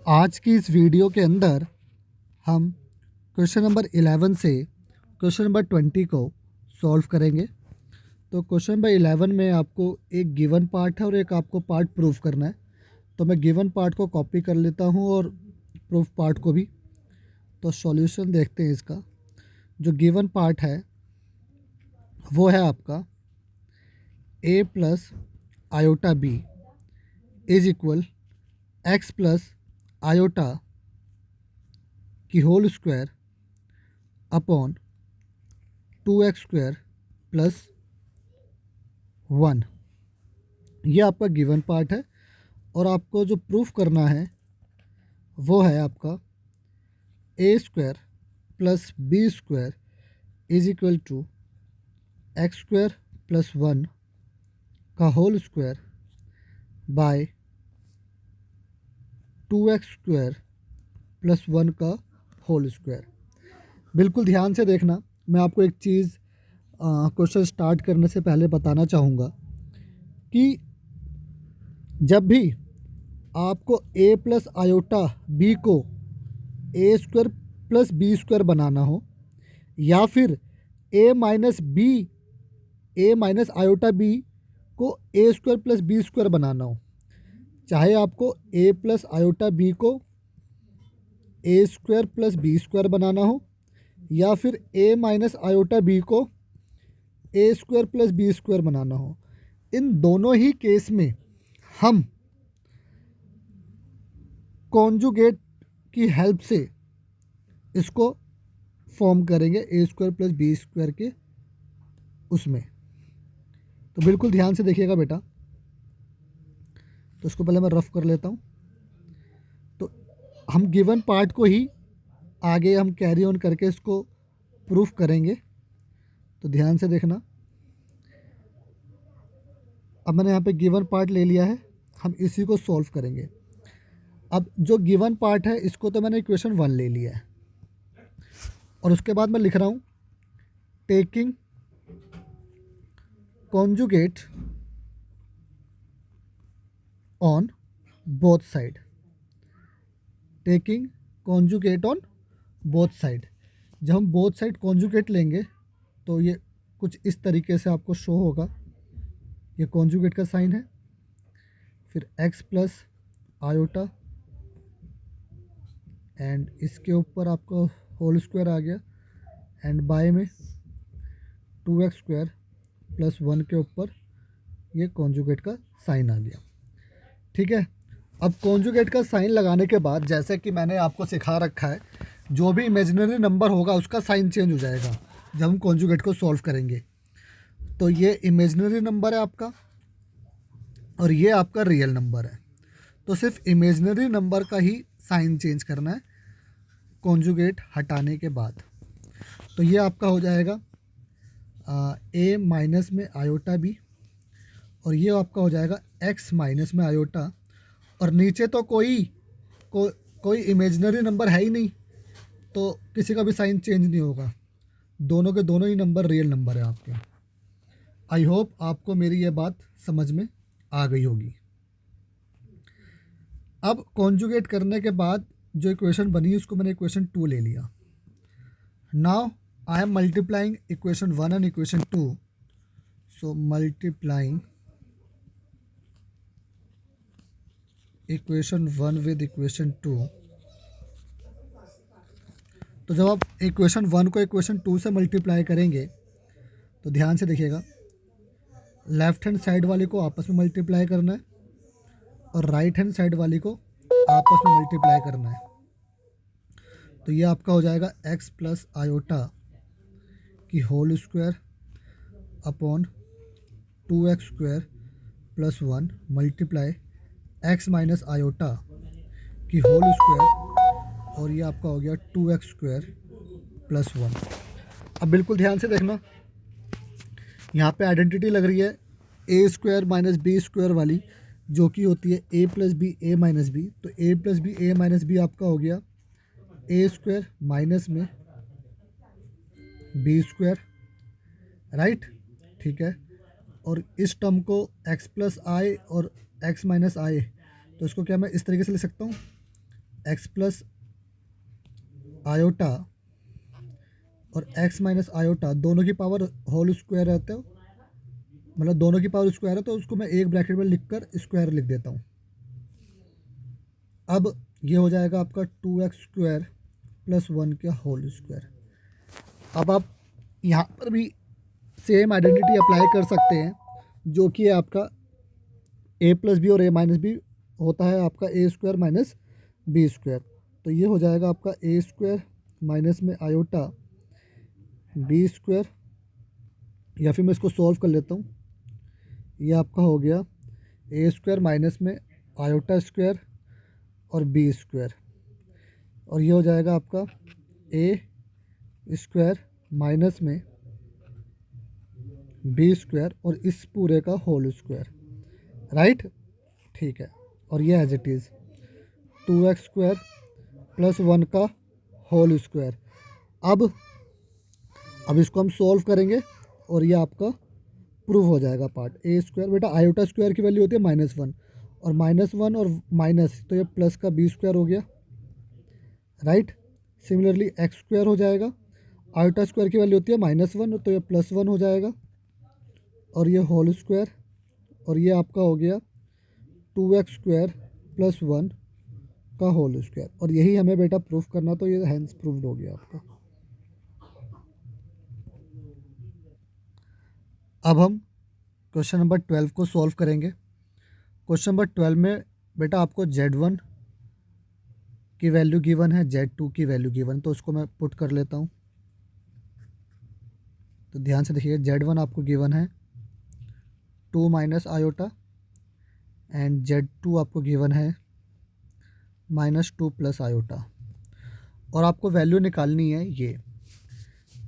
आज की इस वीडियो के अंदर हम क्वेश्चन नंबर 11 से क्वेश्चन नंबर 20 को सॉल्व करेंगे। तो क्वेश्चन नंबर 11 में आपको एक गिवन पार्ट है और एक आपको पार्ट प्रूफ करना है। तो मैं गिवन पार्ट को कॉपी कर लेता हूँ और प्रूफ पार्ट को भी। तो सॉल्यूशन देखते हैं इसका। जो गिवन पार्ट है वो है आपका a plus iota B is equal x plus iota की whole square upon 2x² plus 1। ये आपका गिवन पार्ट है और आपको जो प्रूफ करना है वो है आपका a² plus b² is equal to x² plus 1 का whole square by 2x² plus 1 का होल स्क्वायर। बिल्कुल ध्यान से देखना। मैं आपको एक चीज़ क्वेश्चन स्टार्ट करने से पहले बताना चाहूँगा कि जब भी आपको a प्लस आयोटा b को a² प्लस b² बनाना हो या फिर a माइनस आयोटा b को a² प्लस b² बनाना हो, चाहे आपको a प्लस आयोटा b को a² प्लस b² बनाना हो या फिर a माइनस आयोटा b को a² प्लस b² बनाना हो, इन दोनों ही केस में हम कॉन्जुगेट की हेल्प से इसको फॉर्म करेंगे a² प्लस b² के उसमें। तो बिल्कुल ध्यान से देखिएगा बेटा। तो इसको पहले मैं रफ कर लेता हूँ। तो हम गिवन पार्ट को ही आगे हम कैरी ऑन करके इसको प्रूफ करेंगे। तो ध्यान से देखना। अब मैंने यहाँ पे गिवन पार्ट ले लिया है, हम इसी को सॉल्व करेंगे। अब जो गिवन पार्ट है इसको तो मैंने इक्वेशन 1 ले लिया है और उसके बाद मैं लिख रहा हूँ taking conjugate on both side. Taking conjugate on both side. जब हम बोथ साइड कॉन्जुगेट लेंगे तो ये कुछ इस तरीके से आपको शो होगा। ये कॉन्जुगेट का साइन है, फिर x प्लस आयोटा एंड इसके ऊपर आपका होल स्क्वायर आ गया एंड बाय में 2x² प्लस 1 के ऊपर ये कॉन्जुगेट का साइन आ गया। ठीक है। अब कॉन्जुगेट का साइन लगाने के बाद जैसे कि मैंने आपको सिखा रखा है, जो भी इमेजिनरी नंबर होगा उसका साइन चेंज हो जाएगा जब हम कॉन्जुगेट को सॉल्व करेंगे। तो ये इमेजिनरी नंबर है आपका और ये आपका रियल नंबर है। तो सिर्फ इमेजिनरी नंबर का ही साइन चेंज करना है कॉन्जुगेट हटाने के बाद। तो ये आपका हो जाएगा a माइनस में आयोटा b और ये आपका हो जाएगा x माइनस में आयोटा। और नीचे तो कोई इमेजिनरी नंबर है ही नहीं, तो किसी का भी साइन चेंज नहीं होगा। दोनों के दोनों ही नंबर रियल नंबर है आपके। आई होप आपको मेरी ये बात समझ में आ गई होगी। अब कॉन्जुगेट करने के बाद जो इक्वेशन बनी उसको मैंने इक्वेशन 2 ले लिया। Now I am multiplying equation 1 and equation 2। So multiplying equation 1 with equation 2। तो जब आप इक्वेशन 1 को इक्वेशन 2 से मल्टीप्लाई करेंगे तो ध्यान से देखिएगा, लेफ्ट हैंड साइड वाले को आपस में मल्टीप्लाई करना है और राइट हैंड साइड वाली को आपस में मल्टीप्लाई करना है। तो ये आपका हो जाएगा x प्लस आयोटा की whole square upon 2x² plus 1 multiply x minus iota की होल स्क्वायर और ये आपका हो गया 2x² प्लस 1। अब बिल्कुल ध्यान से देखना, यहाँ पे आइडेंटिटी लग रही है a² माइनस b² वाली, जो कि होती है a plus b a minus b. तो a plus b a minus b आपका हो गया a² माइनस में b², राइट। ठीक है। और इस टर्म को x प्लस आई और x माइनस आई, तो इसको क्या मैं इस तरीके से लिख सकता हूँ एक्स प्लस आयोटा और एक्स माइनस आयोटा दोनों की पावर होल स्क्वायर रहते हो, मतलब दोनों की पावर स्क्वायर है, तो उसको मैं एक ब्रैकेट में लिख कर स्क्वायर लिख देता हूँ। अब ये हो जाएगा आपका 2x² प्लस 1 का होल स्क्वायर। अब आप यहाँ पर भी सेम आइडेंटिटी अप्लाई कर सकते हैं, जो कि है आपका a प्लस बी और a माइनस बी होता है आपका a² माइनस b²। तो ये हो जाएगा आपका a² माइनस में आयोटा b², या फिर मैं इसको सॉल्व कर लेता हूँ। ये आपका हो गया a² माइनस में आयोटा स्क्वायर और b², और ये हो जाएगा आपका a² माइनस में b² और इस पूरे का होल स्क्वायर, राइट। ठीक है, और ये as it is 2x² plus 1 का होल स्क्वायर। अब इसको हम सॉल्व करेंगे और ये आपका प्रूव हो जाएगा पार्ट। a², बेटा आयोटा स्क्वायर की वैल्यू होती है -1, और -1 और माइनस, तो ये प्लस का b² हो गया, राइट। सिमिलरली x² हो जाएगा, आयोटा स्क्वायर की वैल्यू होती है -1, तो ये +1 हो जाएगा, और ये होल स्क्वायर, और ये आपका हो गया 2x² प्लस 1 का होल स्क्वायर। और यही हमें बेटा प्रूफ करना, तो ये हैंस प्रूव्ड हो गया आपका। अब हम क्वेश्चन नंबर 12 को सॉल्व करेंगे। क्वेश्चन नंबर 12 में बेटा आपको Z1 की वैल्यू गिवन है, Z2 की वैल्यू गिवन, तो उसको मैं पुट कर लेता हूँ। तो ध्यान से देखिए, Z1 आपको गिवन है 2 माइनस आयोटा, एंड Z2 आपको गिवन है -2 प्लस आयोटा, और आपको वैल्यू निकालनी है ये।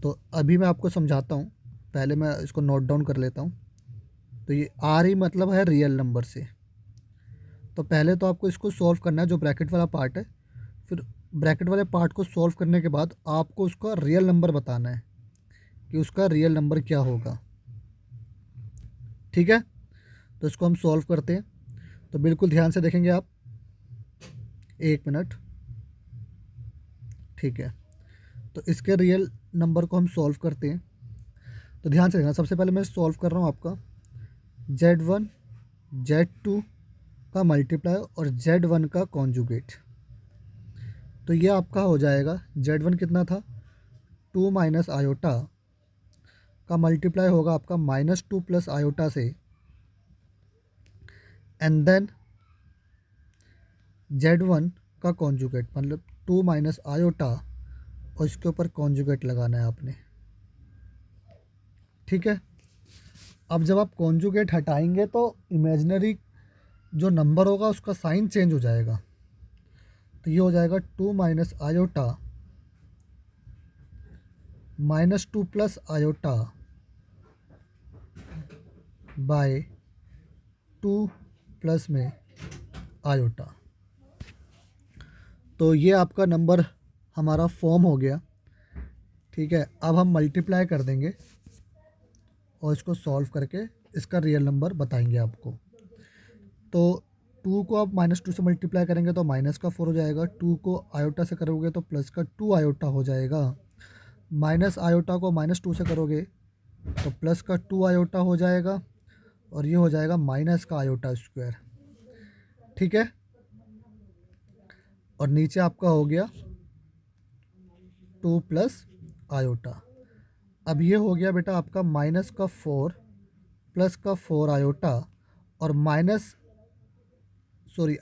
तो अभी मैं आपको समझाता हूँ, पहले मैं इसको नोट डाउन कर लेता हूँ। तो ये आर ही मतलब है रियल नंबर से। तो पहले तो आपको इसको सॉल्व करना है, जो ब्रैकेट वाला पार्ट है। फिर ब्रैकेट वाले पार्ट को सॉल्व करने के बाद आपको उसका रियल नंबर बताना है कि उसका रियल नंबर क्या होगा, ठीक है। तो इसको हम सॉल्व करते हैं, तो बिल्कुल ध्यान से देखेंगे आप, 1 मिनट, ठीक है। तो इसके रियल नंबर को हम सॉल्व करते हैं। तो ध्यान से देखना, सबसे पहले मैं सॉल्व कर रहा हूँ आपका Z1 Z2 का मल्टीप्लाई और Z1 का कॉन्जुगेट। तो ये आपका हो जाएगा, Z1 कितना था 2 माइनस आयोटा का मल्टीप्लाई होगा आपका -2 प्लस आयोटा से, एंड देन Z1 का कॉन्जुगेट, मतलब 2 माइनस आयोटा, और इसके ऊपर कॉन्जुगेट लगाना है आपने, ठीक है। अब जब आप कॉन्जुगेट हटाएंगे तो इमेजिनरी जो नंबर होगा उसका साइन चेंज हो जाएगा। तो ये हो जाएगा 2 minus iota -2 plus iota by 2 plus में आयोटा। तो ये आपका नंबर हमारा फॉर्म हो गया, ठीक है। अब हम मल्टीप्लाई कर देंगे और इसको सॉल्व करके इसका रियल नंबर बताएंगे आपको। तो 2 को आप -2 से मल्टीप्लाई करेंगे तो -4 हो जाएगा, 2 को आयोटा से करोगे तो प्लस का 2 आयोटा हो जाएगा, माइनस आयोटा को -2 से करोगे तो प्लस का 2 आयोटा हो जाएगा, और ये हो जाएगा माइनस का आयोटा स्क्वायर, ठीक है। और नीचे आपका हो गया 2 प्लस आयोटा। अब ये हो गया बेटा आपका -4 प्लस का 4 आयोटा, और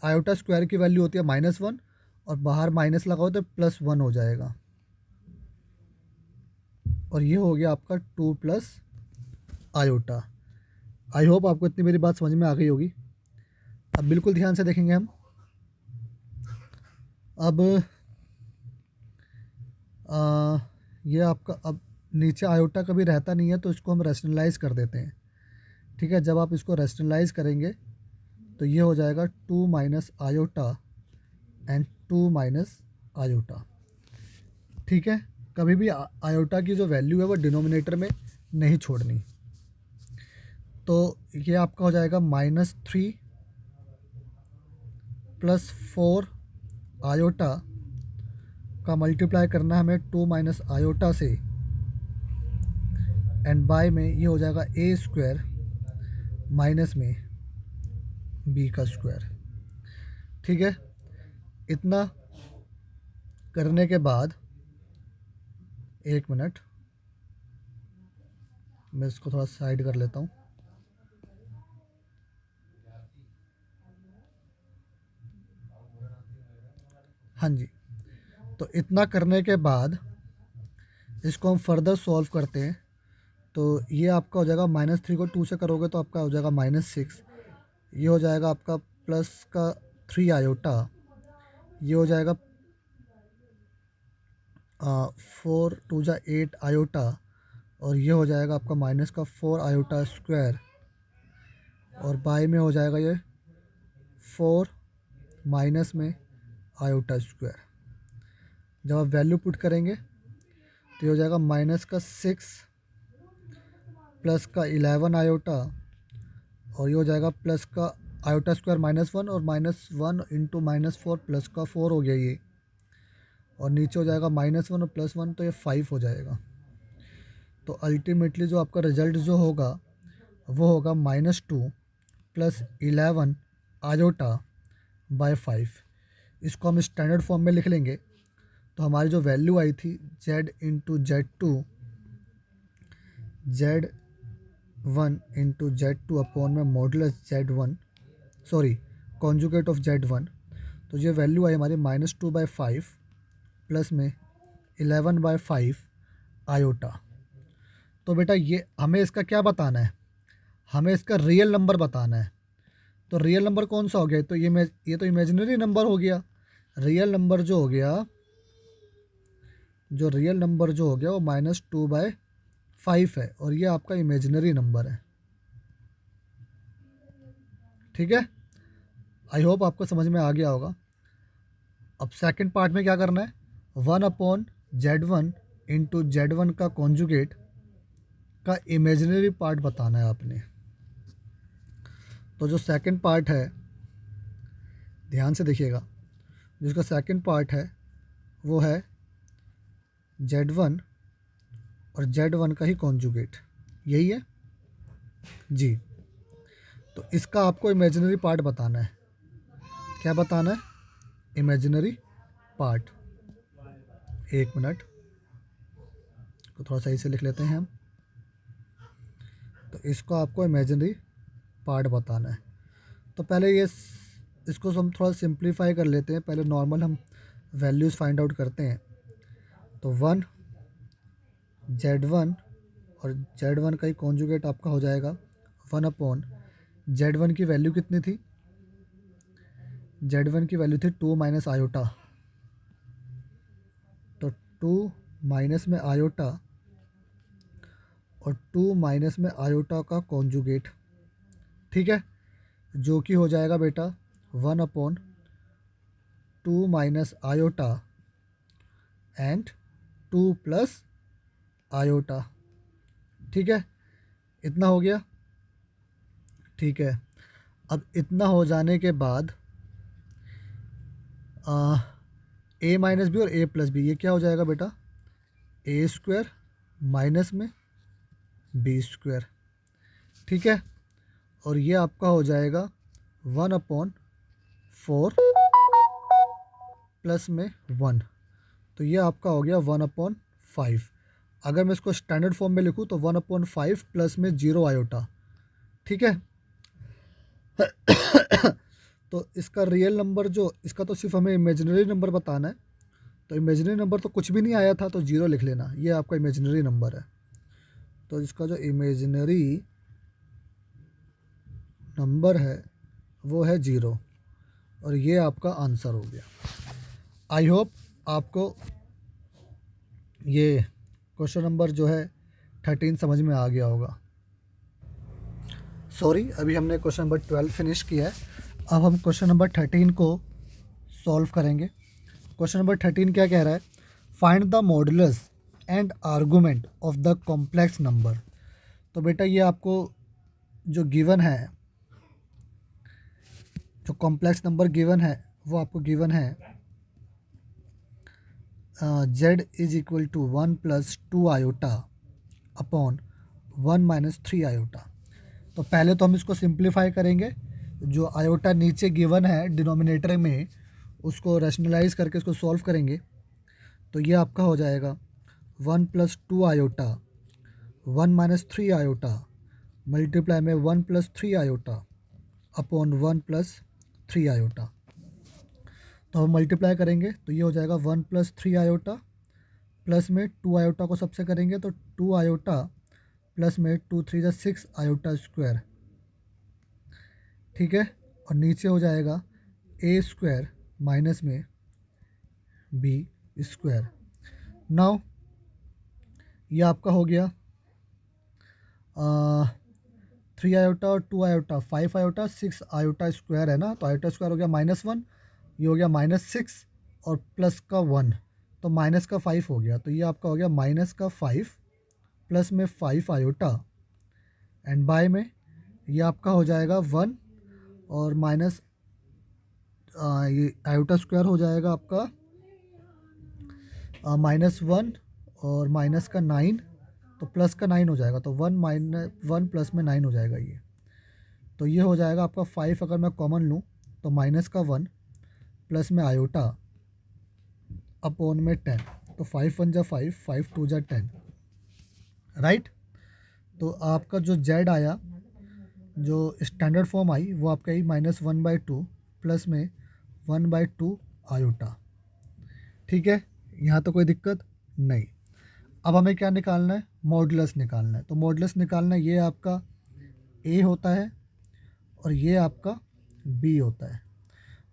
आयोटा स्क्वायर की वैल्यू होती है -1, और बाहर माइनस लगाओ तो +1 हो जाएगा, और ये हो गया आपका 2 प्लस आयोटा। आई होप आपको इतनी मेरी बात समझ में आ गई होगी। अब बिल्कुल ध्यान से देखेंगे हम। अब ये आपका, अब नीचे आयोटा कभी रहता नहीं है, तो इसको हम रैशनलाइज कर देते हैं, ठीक है। जब आप इसको रैशनलाइज करेंगे तो ये हो जाएगा 2 minus iota and 2 minus iota, ठीक है। कभी भी आयोटा की जो वैल्यू है वो डिनोमिनेटर में नहीं छोड़नी। तो ये आपका हो जाएगा -3 प्लस 4 आयोटा का मल्टीप्लाई करना है हमें 2 माइनस आयोटा से, एंड बाय में ये हो जाएगा ए स्क्वायर माइनस में बी का स्क्वायर। ठीक है, इतना करने के बाद, एक मिनट मैं इसको थोड़ा साइड कर लेता हूँ। हाँ जी, तो इतना करने के बाद इसको हम फर्दर सॉल्व करते हैं। तो ये आपका हो जाएगा -3 को 2 से करोगे तो आपका हो जाएगा -6। ये हो जाएगा आपका प्लस का 3 आयोटा, ये हो जाएगा 4 2 जा 8 आयोटा, और ये हो जाएगा आपका माइनस का 4 आयोटा स्क्वायर, और बाय में हो जाएगा ये 4 माइनस में आयोटा स्क्वायर। जब आप वैल्यू पुट करेंगे तो ये हो जाएगा माइनस का 6 प्लस का 11 आयोटा, और ये हो जाएगा प्लस का आयोटा स्क्वायर -1, और -1 इंटू -4 प्लस का 4 हो गया ये, और नीचे हो जाएगा -1 और +1, तो ये 5 हो जाएगा। तो अल्टीमेटली जो आपका रिज़ल्ट जो होगा वो होगा -2 प्लस 11 आयोटा बाय 5। इसको हम स्टैंडर्ड फॉर्म में लिख लेंगे तो हमारी जो वैल्यू आई थी z into Z2, Z1 into Z2 upon में modulus Z1, sorry conjugate of Z1, तो ये वैल्यू आई हमारी -2/5 प्लस में 11/5 आयोटा। तो बेटा ये हमें इसका क्या बताना है, हमें इसका रियल नंबर बताना है। तो रियल नंबर कौन सा हो गया, तो ये तो इमेजिनरी नंबर हो गया। रियल नंबर जो हो गया, जो रियल नंबर जो हो गया वो -2/5 है, और ये आपका इमेजिनरी नंबर है। ठीक है, आई होप आपको समझ में आ गया होगा। अब सेकंड पार्ट में क्या करना है, 1/Z1 इंटू Z1 का कॉन्जुगेट का इमेजिनरी पार्ट बताना है आपने। तो जो सेकंड पार्ट है, ध्यान से देखिएगा, जिसका सेकंड पार्ट है वो है Z1 और Z1 का ही कॉन्जुगेट, यही है जी। तो इसका आपको इमेजिनरी पार्ट बताना है। क्या बताना है, इमेजिनरी पार्ट। एक मिनट को थोड़ा सही से लिख लेते हैं हम। तो इसको आपको इमेजिनरी पार्ट बताना है। तो पहले इसको हम थोड़ा सिंप्लीफाई कर लेते हैं। पहले नॉर्मल हम वैल्यूज़ फाइंड आउट करते हैं। तो 1 Z1 और Z1 का ही कॉन्जुगेट आपका हो जाएगा 1/, Z1 की वैल्यू कितनी थी, Z1 की वैल्यू थी 2 माइनस आयोटा, तो 2 माइनस में आयोटा और 2 माइनस में आयोटा का कॉन्जुगेट। ठीक है, जो कि हो जाएगा बेटा 1/2 minus iota and 2 plus iota. ठीक है, इतना हो गया। ठीक है, अब इतना हो जाने के बाद a माइनस बी और a प्लस बी, ये क्या हो जाएगा बेटा, a स्क्वायर माइनस में b स्क्वायर। ठीक है, और ये आपका हो जाएगा 1/4 प्लस में 1, तो ये आपका हो गया 1/5। अगर मैं इसको स्टैंडर्ड फॉर्म में लिखूँ तो 1/5 प्लस में 0 आयोटा। ठीक है, तो इसका रियल नंबर जो इसका तो सिर्फ हमें इमेजिनरी नंबर बताना है। तो इमेजिनरी नंबर तो कुछ भी नहीं आया था, तो 0 लिख लेना, ये आपका इमेजिनरी नंबर है। तो इसका जो इमेजिनरी नंबर है वो है 0, और ये आपका आंसर हो गया। आई होप आपको ये क्वेश्चन नंबर जो है 13 समझ में आ गया होगा। सॉरी, अभी हमने क्वेश्चन नंबर 12 फिनिश किया है। अब हम क्वेश्चन नंबर 13 को सॉल्व करेंगे। क्वेश्चन नंबर 13 क्या कह रहा है, find the modulus and argument of the complex number. तो बेटा ये आपको जो गिवन है, जो कॉम्प्लेक्स नंबर गिवन है वो आपको गिवन है z is equal to 1 plus 2 iota upon 1 minus 3 iota. तो पहले तो हम इसको सिंप्लीफाई करेंगे, जो आयोटा नीचे गिवन है डिनोमिनेटर में उसको रैशनलाइज करके इसको सॉल्व करेंगे। तो ये आपका हो जाएगा 1 plus 2 iota 1 minus 3 iota multiply में 1 plus 3 iota upon 1 plus 3 iota. तो हम मल्टीप्लाई करेंगे तो ये हो जाएगा 1 प्लस 3 आयोटा प्लस में 2 आयोटा को सबसे करेंगे तो 2 आयोटा प्लस में 2 3 6 आयोटा स्क्वायर, ठीक है। और नीचे हो जाएगा ए स्क्वायर माइनस में बी स्क्वायर। नाउ ये आपका हो गया 3 आयोटा और 2 आयोटा 5 आयोटा 6 आयोटा स्क्वायर है ना, तो आयोटा स्क्वायर हो गया -1, ये हो गया -6 और प्लस का 1 तो माइनस का 5 हो गया। तो ये आपका हो गया माइनस का 5 प्लस में 5 आयोटा एंड बाय में ये आपका हो जाएगा 1 और माइनस ये आयोटा स्क्वायर हो जाएगा आपका -1 और माइनस का 9 तो प्लस का 9 हो जाएगा, तो 1 प्लस में 9 हो जाएगा ये। तो ये हो जाएगा आपका 5 अगर मैं कॉमन लूँ तो माइनस का 1 प्लस में आयोटा अपॉन में 10, तो 5 1 जा 5 5 2 जा 10, राइट। तो आपका जो जेड आया, जो स्टैंडर्ड फॉर्म आई वो आपका ही -1/2 प्लस में 1/2 आयोटा, ठीक है। यहाँ तो कोई दिक्कत नहीं। अब हमें क्या निकालना है, मॉडुलस निकालना है। तो मॉडुलस निकालना है, ये आपका ए होता है और ये आपका बी होता है।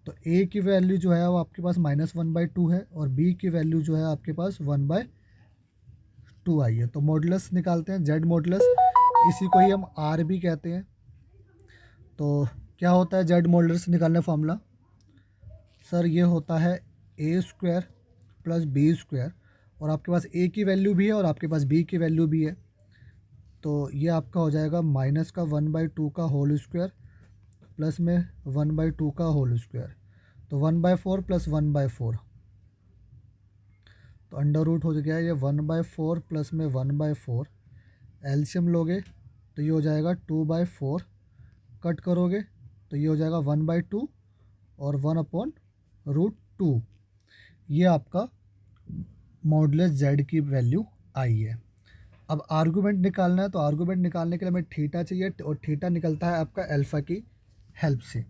तो ए की वैल्यू जो है वो आपके पास -1/2 है और बी की वैल्यू जो है आपके पास 1/2 आई है। तो मॉडुलस निकालते हैं, जेड मॉडुलस, इसी को ही हम आर भी कहते हैं। तो क्या होता है जेड मॉडुलस निकालने फार्मूला, सर ये होता है a square plus B square, और आपके पास ए की वैल्यू भी है और आपके पास बी की वैल्यू भी है। तो ये आपका हो जाएगा माइनस का 1/2 का होल स्क्वायर प्लस में 1/2 का होल स्क्वायर, तो 1/4 प्लस 1/4, तो अंडर रूट हो गया ये 1/4 प्लस में 1/4, एलसीएम लोगे तो ये हो जाएगा 2/4, कट करोगे तो ये हो जाएगा 1/2 और 1/√2। ये आपका मॉडुलस जेड की वैल्यू आई है। अब आर्गूमेंट निकालना है, तो आर्गूमेंट निकालने के लिए हमें थीटा चाहिए और थीटा निकलता है आपका अल्फ़ा की हेल्प से।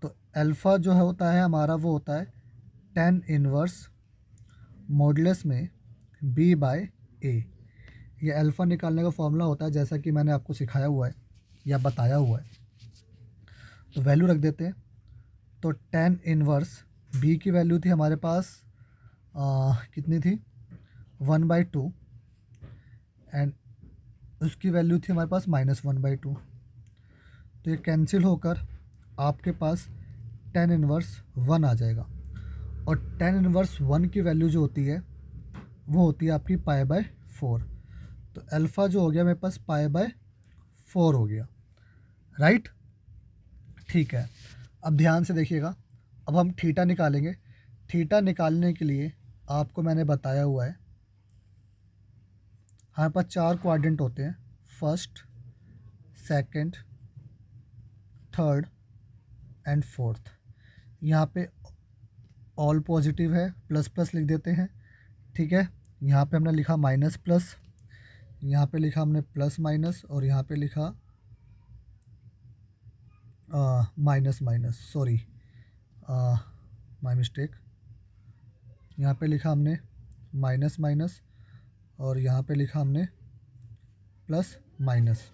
तो अल्फ़ा जो है होता है हमारा वो होता है tan इनवर्स मॉडुलस में b/a। ये अल्फ़ा निकालने का फॉर्मूला होता है, जैसा कि मैंने आपको सिखाया हुआ है या बताया हुआ है। तो वैल्यू रख देते हैं। तो tan इनवर्स b की वैल्यू थी हमारे पास कितनी थी 1/2 एंड उसकी वैल्यू थी हमारे पास -1/2। तो ये कैंसिल होकर आपके पास tan इनवर्स 1 आ जाएगा, और tan इनवर्स 1 की वैल्यू जो होती है वो होती है आपकी π/4। तो अल्फ़ा जो हो गया मेरे पास π/4 हो गया, राइट, ठीक है। अब ध्यान से देखिएगा, अब हम थीटा निकालेंगे। थीटा निकालने के लिए आपको मैंने बताया हुआ है हमारे पास 4 क्वाड्रेंट होते हैं, first, second, third and fourth. यहाँ पे ऑल पॉजिटिव है, प्लस प्लस लिख देते हैं, ठीक है। यहाँ पे हमने लिखा माइनस प्लस, यहाँ पे लिखा हमने प्लस माइनस, और यहाँ पे लिखा minus minus, sorry my mistake. यहाँ पे लिखा हमने माइनस माइनस और यहाँ पे लिखा हमने प्लस माइनस,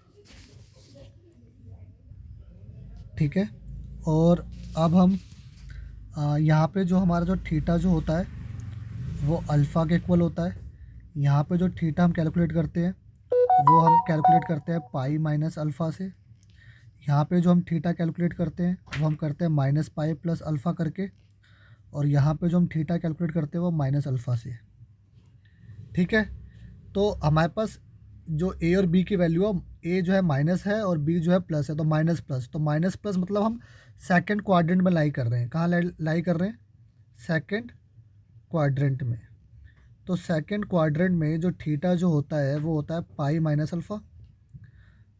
ठीक है। और अब हम यहाँ पे जो हमारा जो थीटा जो होता है वो अल्फ़ा के इक्वल होता है। यहाँ पे जो थीटा हम कैलकुलेट करते हैं वो हम कैलकुलेट करते हैं पाई माइनस अल्फ़ा से। यहाँ पे जो हम थीटा कैलकुलेट करते हैं वो हम करते हैं माइनस पाई प्लस अल्फ़ा करके, और यहाँ पे जो हम थीटा कैलकुलेट करते हैं वो माइनस अल्फ़ा से, ठीक है। तो हमारे पास जो ए और बी की वैल्यू है, ए जो है माइनस है और बी जो है प्लस है, तो माइनस प्लस, तो माइनस प्लस मतलब हम सेकंड क्वाड्रेंट में लाई कर रहे हैं। कहाँ लाई कर रहे हैं, सेकंड क्वाड्रेंट में। तो सेकंड क्वाड्रेंट में जो थीटा जो होता है वो होता है पाई माइनस अल्फ़ा।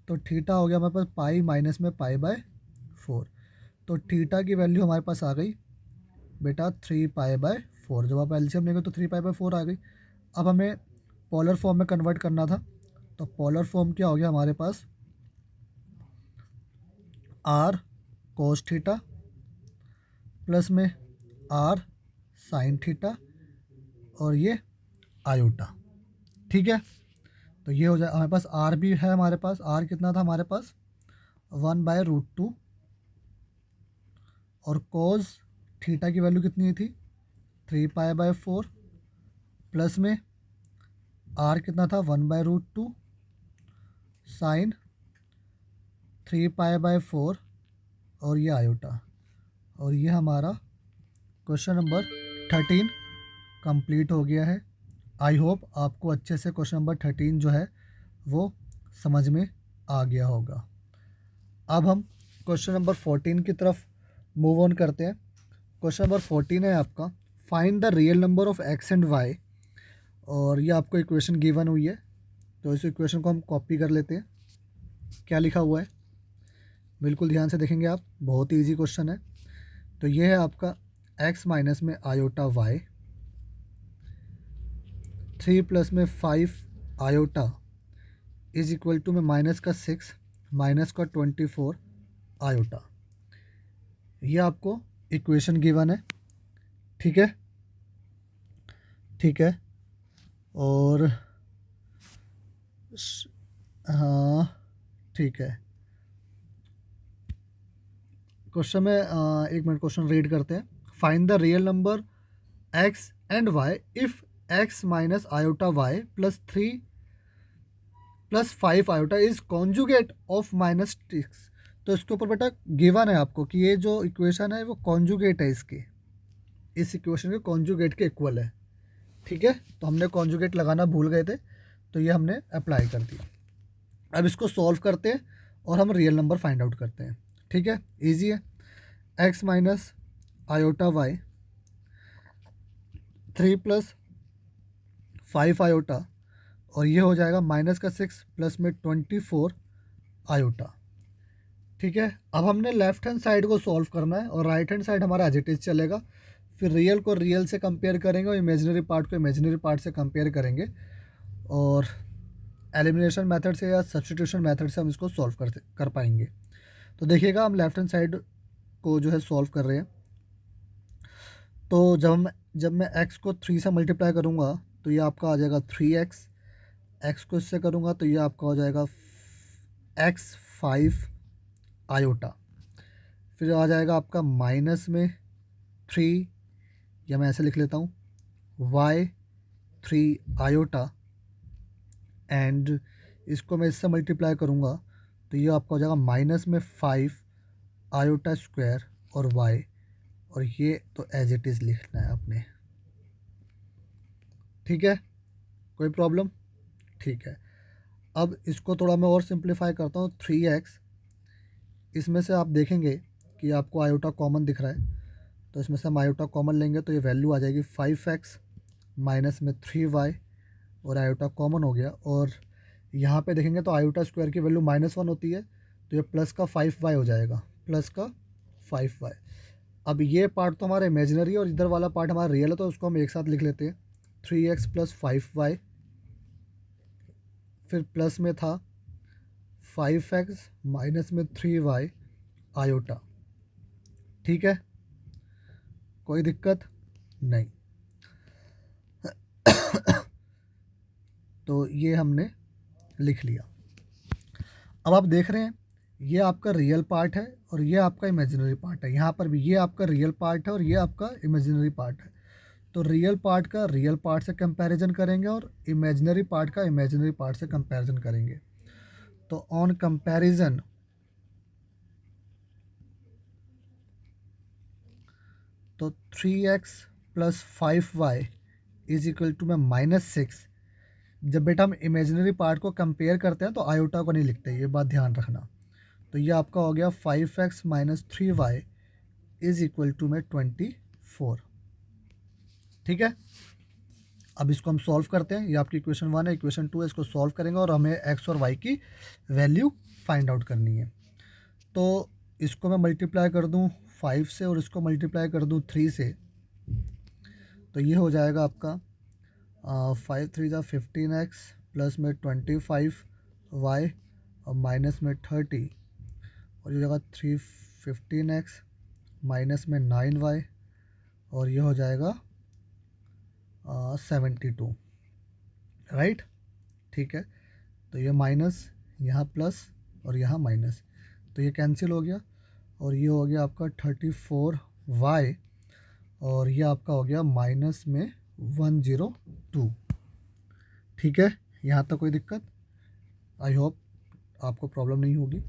तो थीटा हो गया हमारे पास पाई माइनस में पाई बाय 4। तो थीटा की वैल्यू हमारे पास आ गई बेटा 3 पाई बाय 4। जब आप एलसीएम लेंगे तो 3 पाई बाय 4 आ गई। अब हमें पोलर फॉर्म में कन्वर्ट करना था, तो पोलर फॉर्म क्या हो गया हमारे पास, आर कोस थीटा प्लस में आर साइन थीटा और ये आयोटा। ठीक है, तो ये हो जाए हमारे पास आर भी है, हमारे पास आर कितना था हमारे पास 1/√2 और कोस थीटा की वैल्यू कितनी थी 3 पाई बाय 4 प्लस में आर कितना था 1/√2 साइन 3 पाई बाय 4 और ये आयोटा। और ये हमारा क्वेश्चन नंबर 13 कंप्लीट हो गया है। आई होप आपको अच्छे से क्वेश्चन नंबर 13 जो है वो समझ में आ गया होगा। अब हम क्वेश्चन नंबर 14 की तरफ मूव ऑन करते हैं। क्वेश्चन नंबर 14 है आपका, find the real number of x and y. और ये आपको इक्वेशन गिवन हुई है, तो इस इक्वेशन को हम कॉपी कर लेते हैं। क्या लिखा हुआ है बिल्कुल ध्यान से देखेंगे आप, बहुत ही ईजी क्वेश्चन है। तो ये है आपका x माइनस में आयोटा y, 3 प्लस में 5 आयोटा इज इक्वल टू में माइनस का 6 माइनस का 24 आयोटा। ये आपको इक्वेशन गिवन है। ठीक है, ठीक है। और हाँ ठीक है, क्वेश्चन में एक मिनट क्वेश्चन रीड करते हैं। Find the real number x and y if x minus iota y +3 + 5 iota is conjugate of -6। तो इसके ऊपर बेटा गिवन है आपको कि ये जो इक्वेशन है वो कॉन्जुगेट है, इसके इस इक्वेशन के कॉन्जुगेट के इक्वल है। ठीक है, तो हमने कॉन्जुगेट लगाना भूल गए थे, तो ये हमने अप्लाई कर दिया। अब इसको सॉल्व करते हैं और हम रियल नंबर फाइंड आउट करते हैं। ठीक है, इजी है। X minus iota y 3 + 5 iota और ये हो जाएगा माइनस का 6 प्लस में 24 आयोटा। ठीक है, अब हमने लेफ्ट हैंड साइड को सॉल्व करना है और राइट हैंड साइड हमारा एज इट इज़ चलेगा। फिर रियल को रियल से कंपेयर करेंगे और इमेजिनरी पार्ट को इमेजिनरी पार्ट से कंपेयर करेंगे और एलिमिनेशन मेथड से या सब्स्टिट्यूशन मेथड से हम इसको सॉल्व कर पाएंगे। तो देखिएगा हम लेफ्ट हैंड साइड को जो है सॉल्व कर रहे हैं। तो जब मैं x को 3 से मल्टीप्लाई करूँगा तो ये आपका आ जाएगा 3x, x को इससे करूँगा तो ये आपका हो जाएगा x5 आयोटा। फिर आ जाएगा आपका माइनस में 3, या मैं ऐसे लिख लेता हूँ y3 आयोटा, एंड इसको मैं इससे मल्टीप्लाई करूँगा तो ये आपका हो जाएगा माइनस में 5 आयोटा स्क्वायर और y, और ये तो एज इट इज़ लिखना है आपने। ठीक है, कोई प्रॉब्लम? ठीक है, अब इसको थोड़ा मैं और सिंप्लीफाई करता हूँ। 3x, इसमें से आप देखेंगे कि आपको आयोटा कॉमन दिख रहा है, तो इसमें से हम आयोटा कॉमन लेंगे तो ये वैल्यू आ जाएगी 5x माइनस में 3y, और आयोटा कॉमन हो गया। और यहाँ पे देखेंगे तो आयोटा स्क्वायर की वैल्यू -1 होती है, तो ये प्लस का 5y हो जाएगा, प्लस का 5y। अब ये पार्ट तो हमारा इमेजिनरी और इधर वाला पार्ट हमारा रियल है, तो उसको हम एक साथ लिख लेते हैं 3x + 5y, फिर प्लस में था 5x माइनस में 3y आयोटा। ठीक है, कोई दिक्कत नहीं। तो ये हमने लिख लिया। अब आप देख रहे हैं ये आपका रियल पार्ट है और ये आपका इमेजिनरी पार्ट है। यहाँ पर भी ये आपका रियल पार्ट है और ये आपका इमेजिनरी पार्ट है। तो रियल पार्ट का रियल पार्ट से कंपैरिजन करेंगे और इमेजिनरी पार्ट का इमेजिनरी पार्ट से कंपैरिजन करेंगे। तो ऑन कंपैरिजन तो 3x + 5y is equal to में -6। जब बेटा हम इमेजिनरी पार्ट को कंपेयर करते हैं तो आयोटा को नहीं लिखते, ये बात ध्यान रखना। तो ये आपका हो गया 5x - 3y is equal to में 24। ठीक है, अब इसको हम सॉल्व करते हैं। ये आपकी इक्वेशन 1 है, इक्वेशन 2 है, इसको सॉल्व करेंगे और हमें एक्स और वाई की वैल्यू फाइंड आउट करनी है। तो इसको मैं मल्टीप्लाई कर दूँ 5 से और इसको मल्टीप्लाई कर दूँ 3 से, तो ये हो जाएगा आपका 5 3 जा 15x प्लस में 25y और माइनस में 30, और ये हो जाएगा 15x माइनस में 9y और ये हो जाएगा 72, राइट। ठीक है, तो ये माइनस, यहाँ प्लस और यहाँ माइनस, तो ये कैंसिल हो गया और ये हो गया आपका 34y और ये आपका हो गया माइनस में 102। ठीक है, यहाँ तक कोई दिक्कत? आई होप आपको प्रॉब्लम नहीं होगी।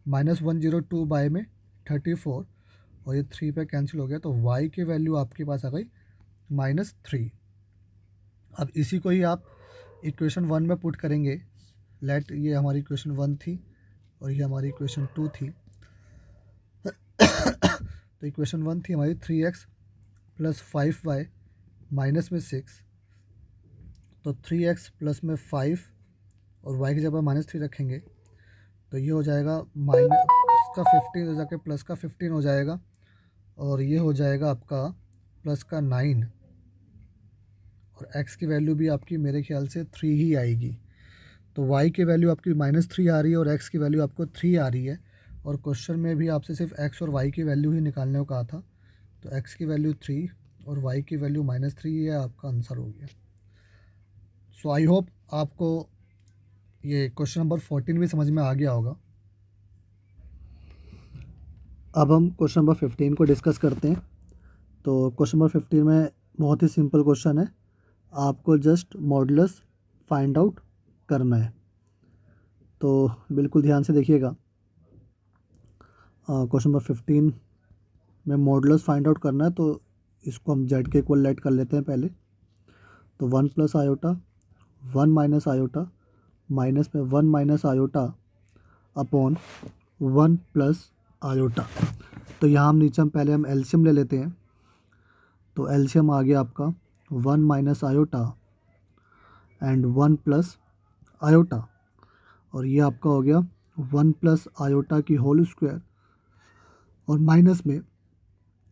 -102 बाय में 34 और ये 3 पे कैंसिल हो गया, तो y की वैल्यू आपके पास आ गई -3। अब इसी को ही आप इक्वेशन 1 में पुट करेंगे। लेट ये हमारी इक्वेशन 1 थी और ये हमारी इक्वेशन 2 थी। तो इक्वेशन 1 थी हमारी 3x प्लस 5y माइनस में 6, तो 3x प्लस में 5 और y की जगह -3 रखेंगे तो ये हो जाएगा माइनस का 15 हो जाके प्लस का 15 हो जाएगा और ये हो जाएगा आपका प्लस का 9 और x की वैल्यू भी आपकी मेरे ख्याल से 3 ही आएगी। तो y की वैल्यू आपकी -3 आ रही है और x की वैल्यू आपको 3 आ रही है, और क्वेश्चन में भी आपसे सिर्फ x और y की वैल्यू ही निकालने को कहा था। तो x की वैल्यू 3 और y की वैल्यू -3 है, आपका आंसर हो गया। सो आई होप आपको ये क्वेश्चन नंबर 14 भी समझ में आ गया होगा। अब हम क्वेश्चन नंबर 15 को डिस्कस करते हैं। तो क्वेश्चन नंबर 15 में बहुत ही सिंपल क्वेश्चन है, आपको जस्ट मॉडुलस फाइंड आउट करना है। तो बिल्कुल ध्यान से देखिएगा। क्वेश्चन नंबर 15 में मॉडुलस फाइंड आउट करना है, तो इसको हम z के इक्वल लेट कर लेते हैं पहले। तो 1 plus iota 1 minus iota minus में 1 minus iota upon 1 plus iota. तो यहाँ हम नीचे पहले हम एलसीएम ले लेते हैं। तो एलसीएम आ गया आपका 1 minus iota and 1 plus iota, और ये आपका हो गया 1 प्लस आयोटा की होल स्क्वायर और माइनस में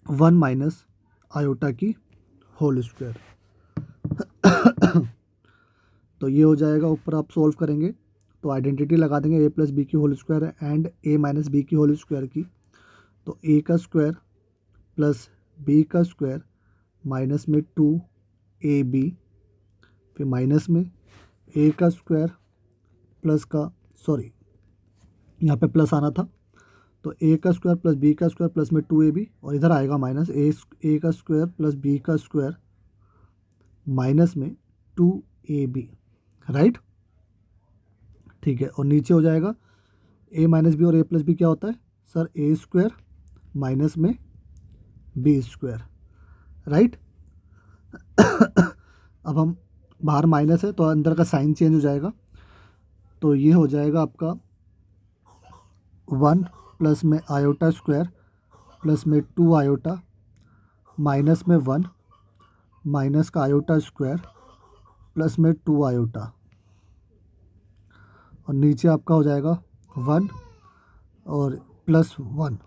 1 माइनस आयोटा की होल स्क्वायर। तो ये हो जाएगा, ऊपर आप सॉल्व करेंगे तो आइडेंटिटी लगा देंगे a प्लस बी की whole square and a minus b की होल स्क्वायर की। तो a का स्क्वायर प्लस b का स्क्वायर माइनस में 2ab, फिर माइनस में a का स्क्वायर प्लस का, सॉरी यहाँ पे प्लस आना था, तो a का स्क्वायर प्लस b का स्क्वायर प्लस में 2ab, और इधर आएगा माइनस a का स्क्वायर प्लस b का स्क्वायर माइनस में 2ab, राइट। ठीक है, और नीचे हो जाएगा a माइनस बी, और a प्लस बी क्या होता है सर, a स्क्वायर माइनस में b स्क्वायर, राइट। अब हम बाहर माइनस है तो अंदर का साइन चेंज हो जाएगा, तो ये हो जाएगा आपका 1 प्लस में आयोटा स्क्वायर प्लस में 2 आयोटा माइनस में 1 माइनस का आयोटा स्क्वायर प्लस में 2 आयोटा, और नीचे आपका हो जाएगा 1 और प्लस 1।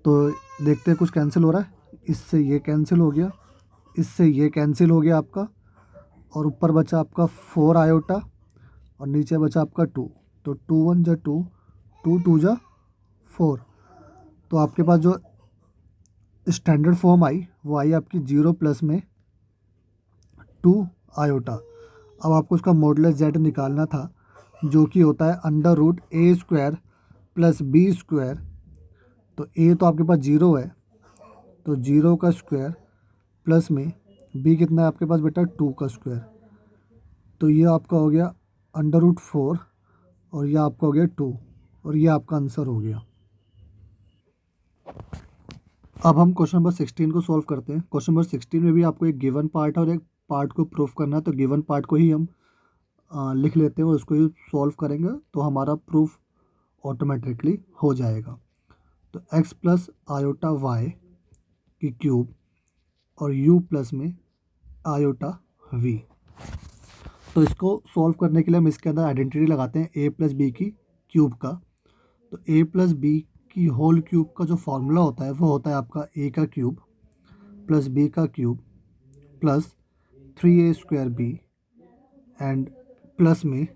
तो देखते हैं कुछ कैंसिल हो रहा है, इससे ये कैंसिल हो गया, इससे ये कैंसिल हो गया आपका, और ऊपर बचा आपका 4 आयोटा और नीचे बचा आपका 2। तो 2 1 जा 2, 2 2 जा 4। तो आपके पास जो स्टैंडर्ड फॉर्म आई वो आई आपकी 0 प्लस में 2 आयोटा। अब आपको उसका मॉडुलस z निकालना था, जो कि होता है अंडर रूट ए स्क्वायर प्लस बी स्क्वायर। तो a तो आपके पास 0 है, तो 0 का स्क्वायर प्लस में b कितना है आपके पास बेटा, 2 का स्क्वायर। तो ये आपका हो गया अंडर रूट 4 और ये आपका हो गया 2, और ये आपका आंसर हो गया। अब हम क्वेश्चन नंबर 16 को सॉल्व करते हैं। क्वेश्चन नंबर 16 में भी आपको एक गिवन पार्ट है और एक पार्ट को प्रूफ करना है, तो गिवन पार्ट को ही हम लिख लेते हैं और उसको ही सॉल्व करेंगे तो हमारा प्रूफ ऑटोमेटिकली हो जाएगा। तो x प्लस आयोटा वाई की क्यूब और u प्लस में आयोटा v। तो इसको सॉल्व करने के लिए हम इसके अंदर आइडेंटिटी लगाते हैं a प्लस बी की क्यूब का। तो a प्लस बी की होल क्यूब का जो फॉर्मूला होता है वो होता है आपका a का क्यूब प्लस b का cube plus 3a² b and plus में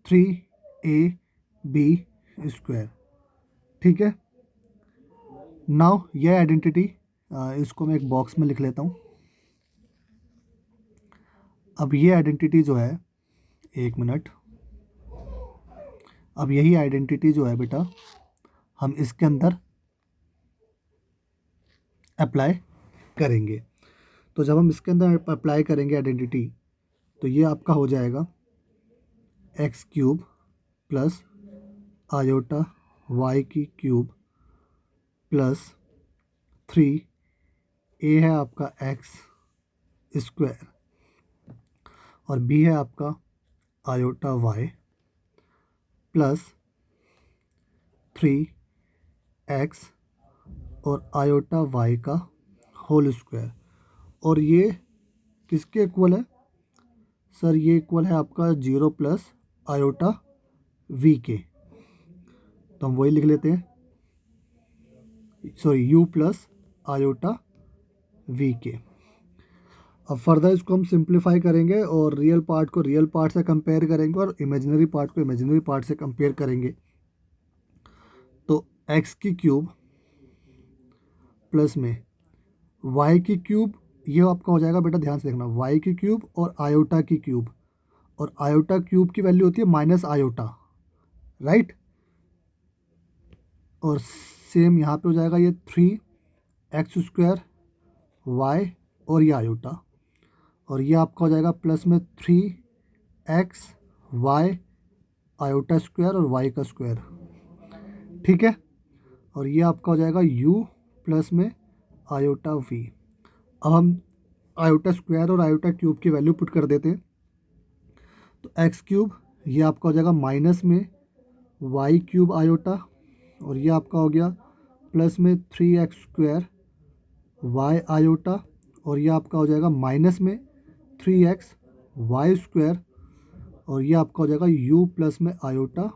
3ab²। ठीक है, नाउ यह आइडेंटिटी इसको मैं एक बॉक्स में लिख लेता हूँ। अब ये आइडेंटिटी जो है, एक मिनट, अब यही आइडेंटिटी जो है बेटा हम इसके अंदर अप्लाई करेंगे। तो जब हम इसके अंदर अप्लाई करेंगे आइडेंटिटी, तो ये आपका हो जाएगा x³ प्लस आयोटा y की क्यूब प्लस 3a है आपका x² और b है आपका आयोटा y प्लस 3x और आयोटा y का होल स्क्वायर। और ये किसके इक्वल है सर? ये इक्वल है आपका 0 प्लस आयोटा v के। तो हम वही लिख लेते हैं, sorry u plus iota v के। अब फर्दर इसको हम सिंप्लीफाई करेंगे और रियल पार्ट को रियल पार्ट से कंपेयर करेंगे और इमेजिनरी पार्ट को इमेजिनरी पार्ट से कंपेयर करेंगे। तो x की क्यूब प्लस में y की क्यूब, ये आपका हो जाएगा बेटा, ध्यान से देखना, y की क्यूब और आयोटा की क्यूब, और आयोटा क्यूब की वैल्यू होती है माइनस आयोटा, राइट। और सेम यहाँ पे हो जाएगा ये 3x² y और ये आयोटा, और ये आपका हो जाएगा प्लस में 3x y आयोटा स्क्वायर और y का स्क्वायर। ठीक है, और ये आपका हो जाएगा u प्लस में आयोटा v। अब हम आयोटा स्क्वायर और आयोटा क्यूब की वैल्यू पुट कर देते हैं। तो x³ ये आपका हो जाएगा माइनस में y³ आयोटा, और ये आपका हो गया प्लस में 3x² y आयोटा, और ये आपका हो जाएगा माइनस में 3x y², और ये आपका हो जाएगा u प्लस में आयोटा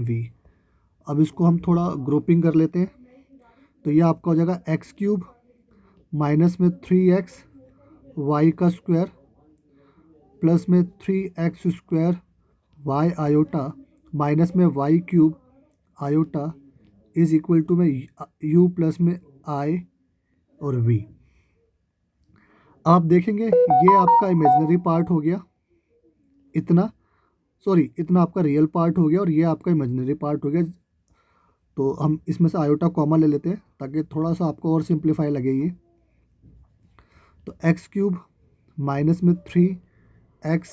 v। अब इसको हम थोड़ा ग्रुपिंग कर लेते हैं। तो ये आपका हो जाएगा x³ माइनस में 3x y का स्क्वायर प्लस में 3x² y आयोटा माइनस में y³ iota is equal to में u प्लस में i और v। आप देखेंगे ये आपका इमेजिनरी पार्ट हो गया, इतना इतना आपका रियल पार्ट हो गया और ये आपका इमेजिनरी पार्ट हो गया। तो हम इसमें से आयोटा कॉमन ले लेते हैं ताकि थोड़ा सा आपको और सिंप्लीफाई लगे ये। तो x³ माइनस में 3x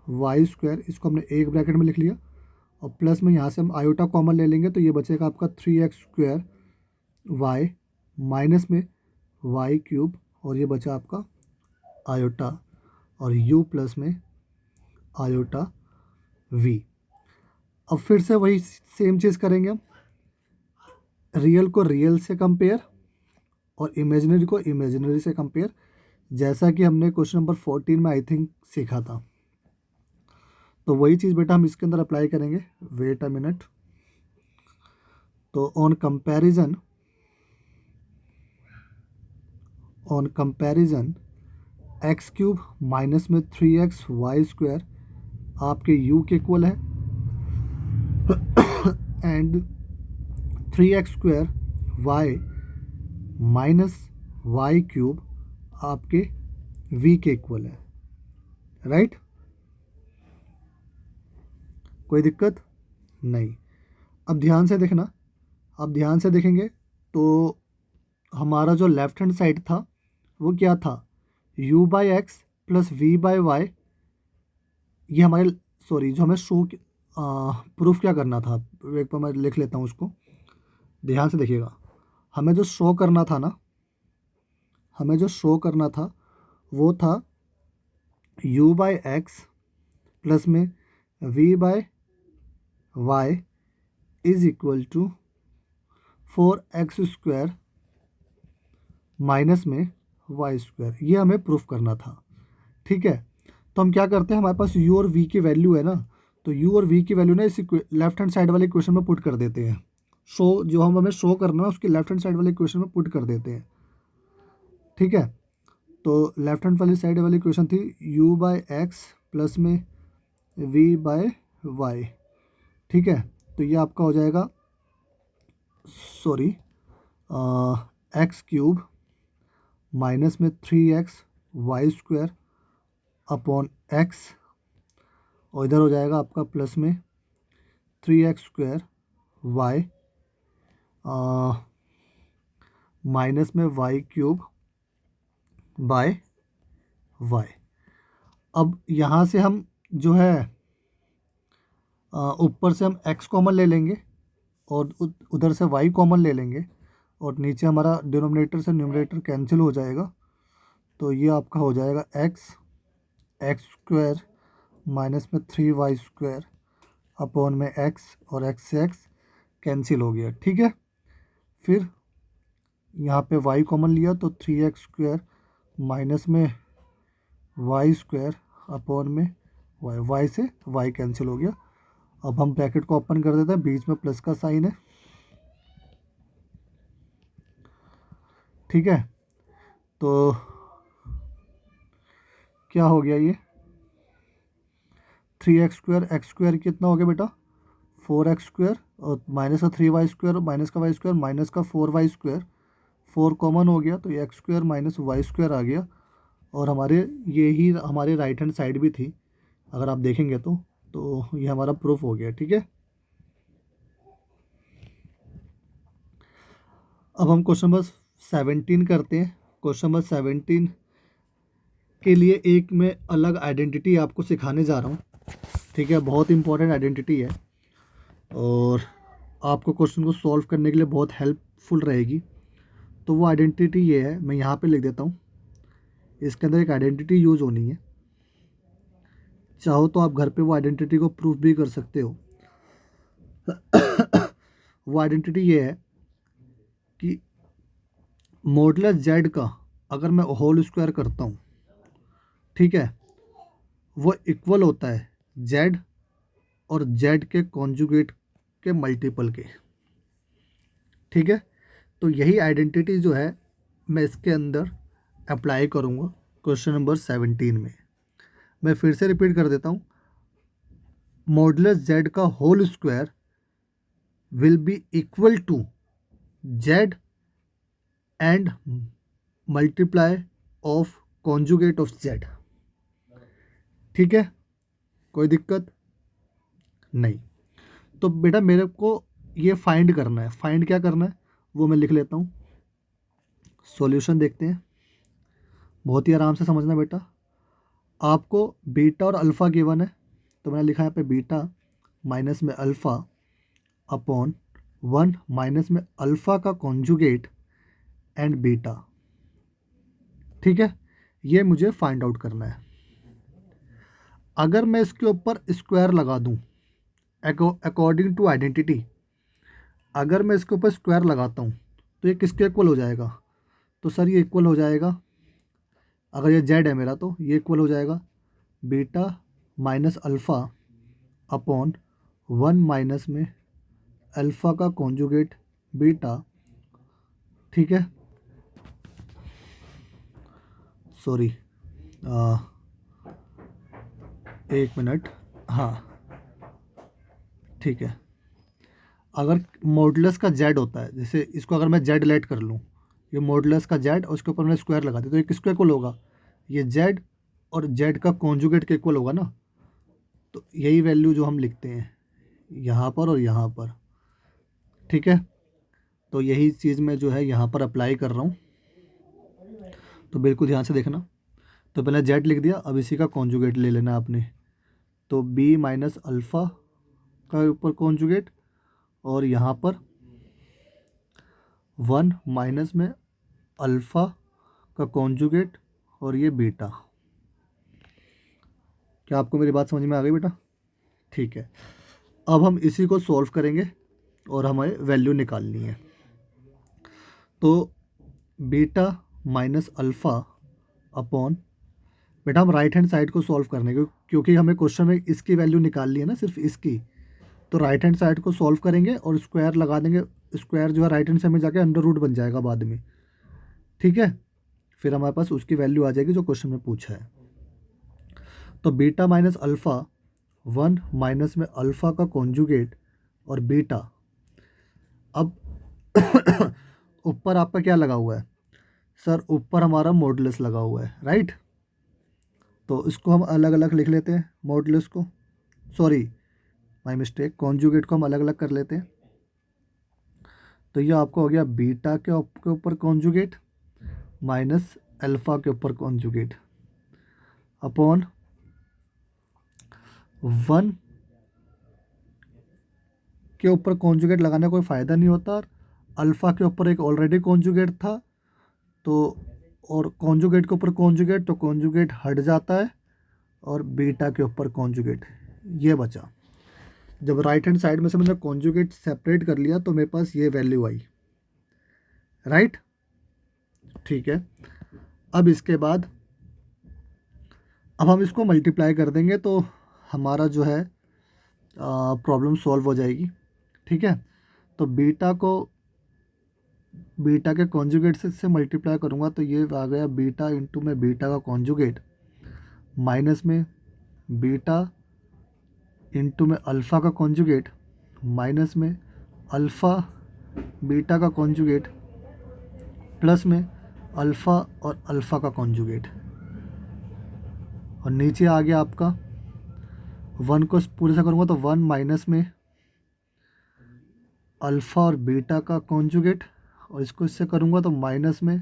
y², इसको हमने एक ब्रैकेट में लिख लिया, और प्लस में यहाँ से हम आयोटा कॉमन ले लेंगे, तो ये बचेगा आपका 3x² y माइनस में y³ और ये बचा आपका आयोटा और u प्लस में आयोटा v। अब फिर से वही सेम चीज़ करेंगे हम, रियल को रियल से कंपेयर और इमेजिनरी को इमेजिनरी से कंपेयर, जैसा कि हमने क्वेश्चन नंबर 14 में आई थिंक सीखा था। तो वही चीज़ बेटा हम इसके अंदर अप्लाई करेंगे। Wait a minute. तो ऑन कंपैरिजन x³ माइनस में 3x y² आपके u के इक्वल है and 3x² y minus y³ आपके v के इक्वल है, राइट। कोई दिक्कत नहीं। अब ध्यान से देखना, अब ध्यान से देखेंगे तो हमारा जो लेफ्ट हैंड साइड था वो क्या था, u/x प्लस v/y। ये हमारे जो हमें प्रूफ क्या करना था, एक बार मैं लिख लेता हूँ उसको, ध्यान से देखिएगा। हमें जो शो करना था ना, हमें जो शो करना था वो था u/x प्लस में v/y is equal to 4x² minus में वाई स्क्वायर, ये हमें प्रूफ करना था। ठीक है, तो हम क्या करते हैं, हमारे पास u और v की वैल्यू है ना, तो u और v की वैल्यू ना इस लेफ्ट हैंड साइड वाले इक्वेशन में पुट कर देते हैं। जो हमें शो करना है उसकी लेफ्ट हैंड साइड वाले इक्वेशन में पुट कर देते हैं। ठीक है, तो लेफ्ट हैंड वाली साइड वाली इक्वेशन थी u बाय एक्स प्लस में v बाय वाई। ठीक है, तो ये आपका हो जाएगा, सॉरी, एक्स क्यूब माइनस में 3x Y square upon x, और इधर हो जाएगा आपका प्लस में 3x स्क्वायर वाई माइनस में वाई क्यूब बाय वाई। अब यहाँ से हम जो है ऊपर से हम x कॉमन ले लेंगे और उधर से y कॉमन ले लेंगे, और नीचे हमारा डिनोमिनेटर से न्यूमरेटर कैंसिल हो जाएगा। तो ये आपका हो जाएगा एक्स स्क्वायर माइनस में 3y स्क्वायर अपॉन में x, और x से x कैंसिल हो गया। ठीक है, फिर यहाँ पे y कॉमन लिया तो 3x स्क्वायर माइनस में वाई स्क्वायर अपॉन में y से y कैंसिल हो गया। अब हम ब्रैकेट को ओपन कर देते हैं, बीच में प्लस का साइन है। ठीक है, तो क्या हो गया, ये 3x स्क्वायर, एक्स स्क्वायर कितना हो गया बेटा 4x स्क्वायर, और माइनस का 3y स्क्वायर, माइनस का y स्क्वायर, माइनस का 4y स्क्वायर, 4 कॉमन हो गया तो ये x square minus y square आ गया। और हमारे ये ही हमारे राइट हैंड साइड भी थी, अगर आप देखेंगे तो ये हमारा प्रूफ हो गया। ठीक है, अब हम क्वेश्चन नंबर 17 करते हैं। क्वेश्चन नंबर 17 के लिए एक मैं अलग आइडेंटिटी आपको सिखाने जा रहा हूँ। ठीक है, बहुत इंपॉर्टेंट आइडेंटिटी है और आपको क्वेश्चन को सॉल्व करने के लिए बहुत हेल्पफुल रहेगी। तो वो आइडेंटिटी ये है, मैं यहाँ पे लिख देता हूँ। इसके अंदर एक आइडेंटिटी यूज़ होनी है, चाहो तो आप घर पे वो आइडेंटिटी को प्रूफ भी कर सकते हो। वो आइडेंटिटी ये है कि मॉडुलस जेड का अगर मैं होल स्क्वायर करता हूँ, ठीक है, वो इक्वल होता है जेड और जेड के कॉन्जुगेट के मल्टीपल के। ठीक है, तो यही आइडेंटिटी जो है मैं इसके अंदर अप्लाई करूँगा क्वेश्चन नंबर 17 में। मैं फिर से रिपीट कर देता हूँ, मॉडुलस जेड का whole square will be equal to z and multiply of conjugate of z. ठीक है, कोई दिक्कत नहीं। तो बेटा मेरे को ये फाइंड करना है, फाइंड क्या करना है वो मैं लिख लेता हूँ। सॉल्यूशन देखते हैं, बहुत ही आराम से समझना बेटा। आपको बीटा और अल्फ़ा गिवन है, तो मैंने लिखा है यहाँ पे बीटा माइनस में अल्फ़ा अपॉन 1 माइनस में अल्फ़ा का कॉन्जुगेट एंड बीटा। ठीक है, ये मुझे फाइंड आउट करना है। अगर मैं इसके ऊपर स्क्वायर लगा दूं अकॉर्डिंग टू आइडेंटिटी, अगर मैं इसके ऊपर स्क्वायर लगाता हूं तो ये किसके इक्वल हो जाएगा, तो सर ये इक्वल हो जाएगा, अगर ये जेड है मेरा तो ये इक्वल हो जाएगा beta minus alpha upon 1 minus में अल्फ़ा का कॉन्जुगेट बीटा। ठीक है, सॉरी, एक मिनट, हाँ ठीक है। अगर मॉडुलस का जेड होता है, जैसे इसको अगर मैं जेड लेट कर लूँ, ये मॉडुलस का जेड और उसके ऊपर मैंने स्क्वायर लगा दिया, तो ये किसके इक्वल होगा, ये जेड और जेड का कॉन्जुगेट के इक्वल होगा ना। तो यही वैल्यू जो हम लिखते हैं यहाँ पर और यहाँ पर। ठीक है, तो यही चीज़ मैं जो है यहाँ पर अप्लाई कर रहा हूँ, तो बिल्कुल ध्यान से देखना। तो पहले जेड लिख दिया, अब इसी का कॉन्जुगेट ले लेना आपने, तो बी माइनस अल्फ़ा का ऊपर कॉन्जुगेट, और यहाँ पर 1 माइनस में अल्फ़ा का कॉन्जुगेट, और ये बीटा। क्या आपको मेरी बात समझ में आ गई बेटा? ठीक है, अब हम इसी को सॉल्व करेंगे और हमें वैल्यू निकालनी है। तो बीटा माइनस अल्फ़ा अपॉन, बेटा हम राइट हैंड साइड को सॉल्व करने के, क्योंकि हमें क्वेश्चन में इसकी वैल्यू निकालनी है ना, सिर्फ इसकी, तो राइट हैंड साइड को सॉल्व करेंगे और स्क्वायर लगा देंगे। स्क्वायर जो है राइट हैंड साइड में जाके अंडर रूट बन जाएगा बाद में, ठीक है। फिर हमारे पास उसकी वैल्यू आ जाएगी जो क्वेश्चन में पूछा है। तो बीटा माइनस अल्फ़ा 1 माइनस में अल्फ़ा का कॉन्जुगेट और बीटा। अब ऊपर आपका क्या लगा हुआ है सर? ऊपर हमारा मॉडुलस लगा हुआ है, राइट। तो इसको हम अलग अलग लिख लेते हैं, मॉडुलस को, सॉरी माय मिस्टेक, कॉन्जुगेट को हम अलग अलग कर लेते हैं। तो ये आपको हो गया बीटा के ऊपर कॉन्जुगेट माइनस अल्फ़ा के ऊपर कॉन्जुगेट अपॉन 1 के ऊपर कॉन्जुगेट लगाने का कोई फ़ायदा नहीं होता, और अल्फ़ा के ऊपर एक ऑलरेडी कॉन्जुगेट था, तो और कॉन्जुगेट के ऊपर कॉन्जुगेट, तो कॉन्जुगेट हट जाता है, और बीटा के ऊपर कॉन्जुगेट ये बचा। जब राइट हैंड साइड में से मैंने कॉन्जुगेट सेपरेट कर लिया तो मेरे पास ये वैल्यू आई, राइट, ठीक है। अब इसके बाद अब हम इसको मल्टीप्लाई कर देंगे तो हमारा जो है प्रॉब्लम सॉल्व हो जाएगी, ठीक है। तो बीटा के कॉन्जुगेट से मल्टीप्लाई करूँगा तो ये आ गया बीटा इंटू में बीटा का कॉन्जुगेट माइनस में बीटा इंटू में अल्फ़ा का कॉन्जुगेट माइनस में अल्फ़ा बीटा का कॉन्जुगेट प्लस में अल्फ़ा और अल्फ़ा का कॉन्जुगेट, और नीचे आ गया आपका 1 को पूरे से करूँगा तो 1 माइनस में अल्फ़ा और बीटा का कॉन्जुगेट, और इसको इससे करूँगा तो माइनस में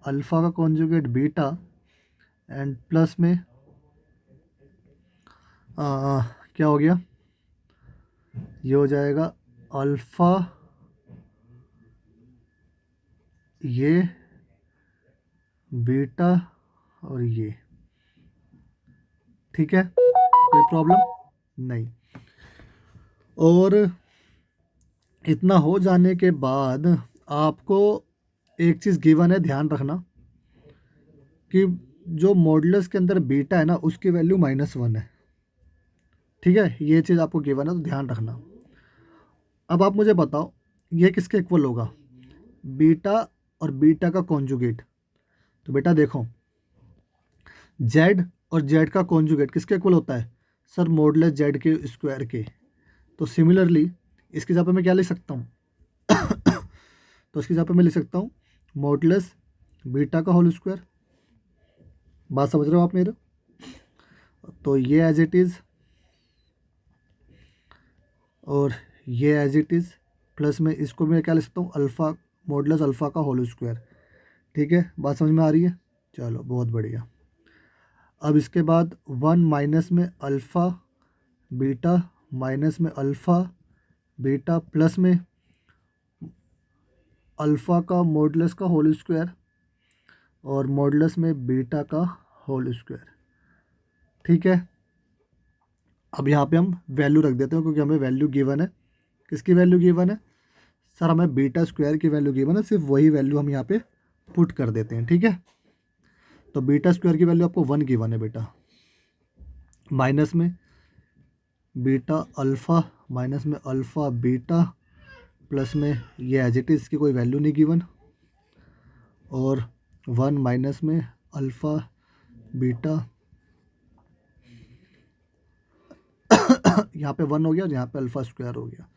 अल्फ़ा का कॉन्जुगेट बीटा एंड प्लस में क्या हो गया, ये हो जाएगा अल्फ़ा ये बीटा और ये, ठीक है, कोई प्रॉब्लम नहीं। और इतना हो जाने के बाद आपको एक चीज़ गिवन है, ध्यान रखना कि जो मॉडुलस के अंदर बीटा है ना उसकी वैल्यू -1 है, ठीक है, ये चीज़ आपको गिवन है तो ध्यान रखना। अब आप मुझे बताओ ये किसके इक्वल होगा, बीटा और बीटा का कॉन्जुगेट। तो बेटा देखो जेड और जेड का कॉन्जुगेट किसके इक्वल होता है सर? मॉडुलस जेड के स्क्वायर के। तो सिमिलरली इसकी जगह पे मैं क्या लिख सकता हूँ तो इसकी जगह पे मैं लिख सकता हूँ मॉडुलस बीटा का होल स्क्वायर। बात समझ रहे हो आप मेरे? तो ये एज इट इज़ और ये एज इट इज़, प्लस में इसको मैं क्या लिख सकता हूँ, अल्फ़ा मॉडुलस अल्फ़ा का होल स्क्वायर, ठीक है। बात समझ में आ रही है? चलो बहुत बढ़िया। अब इसके बाद 1 माइनस में अल्फ़ा बीटा माइनस में अल्फ़ा बीटा प्लस में अल्फ़ा का मॉडुलस का होल स्क्वायर और मॉडुलस में बीटा का होल स्क्वायर, ठीक है। अब यहाँ पे हम वैल्यू रख देते हैं क्योंकि हमें वैल्यू गिवन है। किसकी वैल्यू गिवन है सर? हमें बीटा स्क्वायर की वैल्यू गिवन है, सिर्फ वही वैल्यू हम यहाँ पे पुट कर देते हैं, ठीक है। तो बीटा स्क्वायर की वैल्यू आपको 1 गिवन है बेटा, माइनस में बीटा अल्फ़ा माइनस में अल्फ़ा बीटा प्लस में ये एज इट इज़, इसकी कोई वैल्यू नहीं गिवन, और 1 माइनस में अल्फ़ा बीटा यहाँ पे 1 हो गया और यहाँ पे अल्फ़ा स्क्वायर हो गया।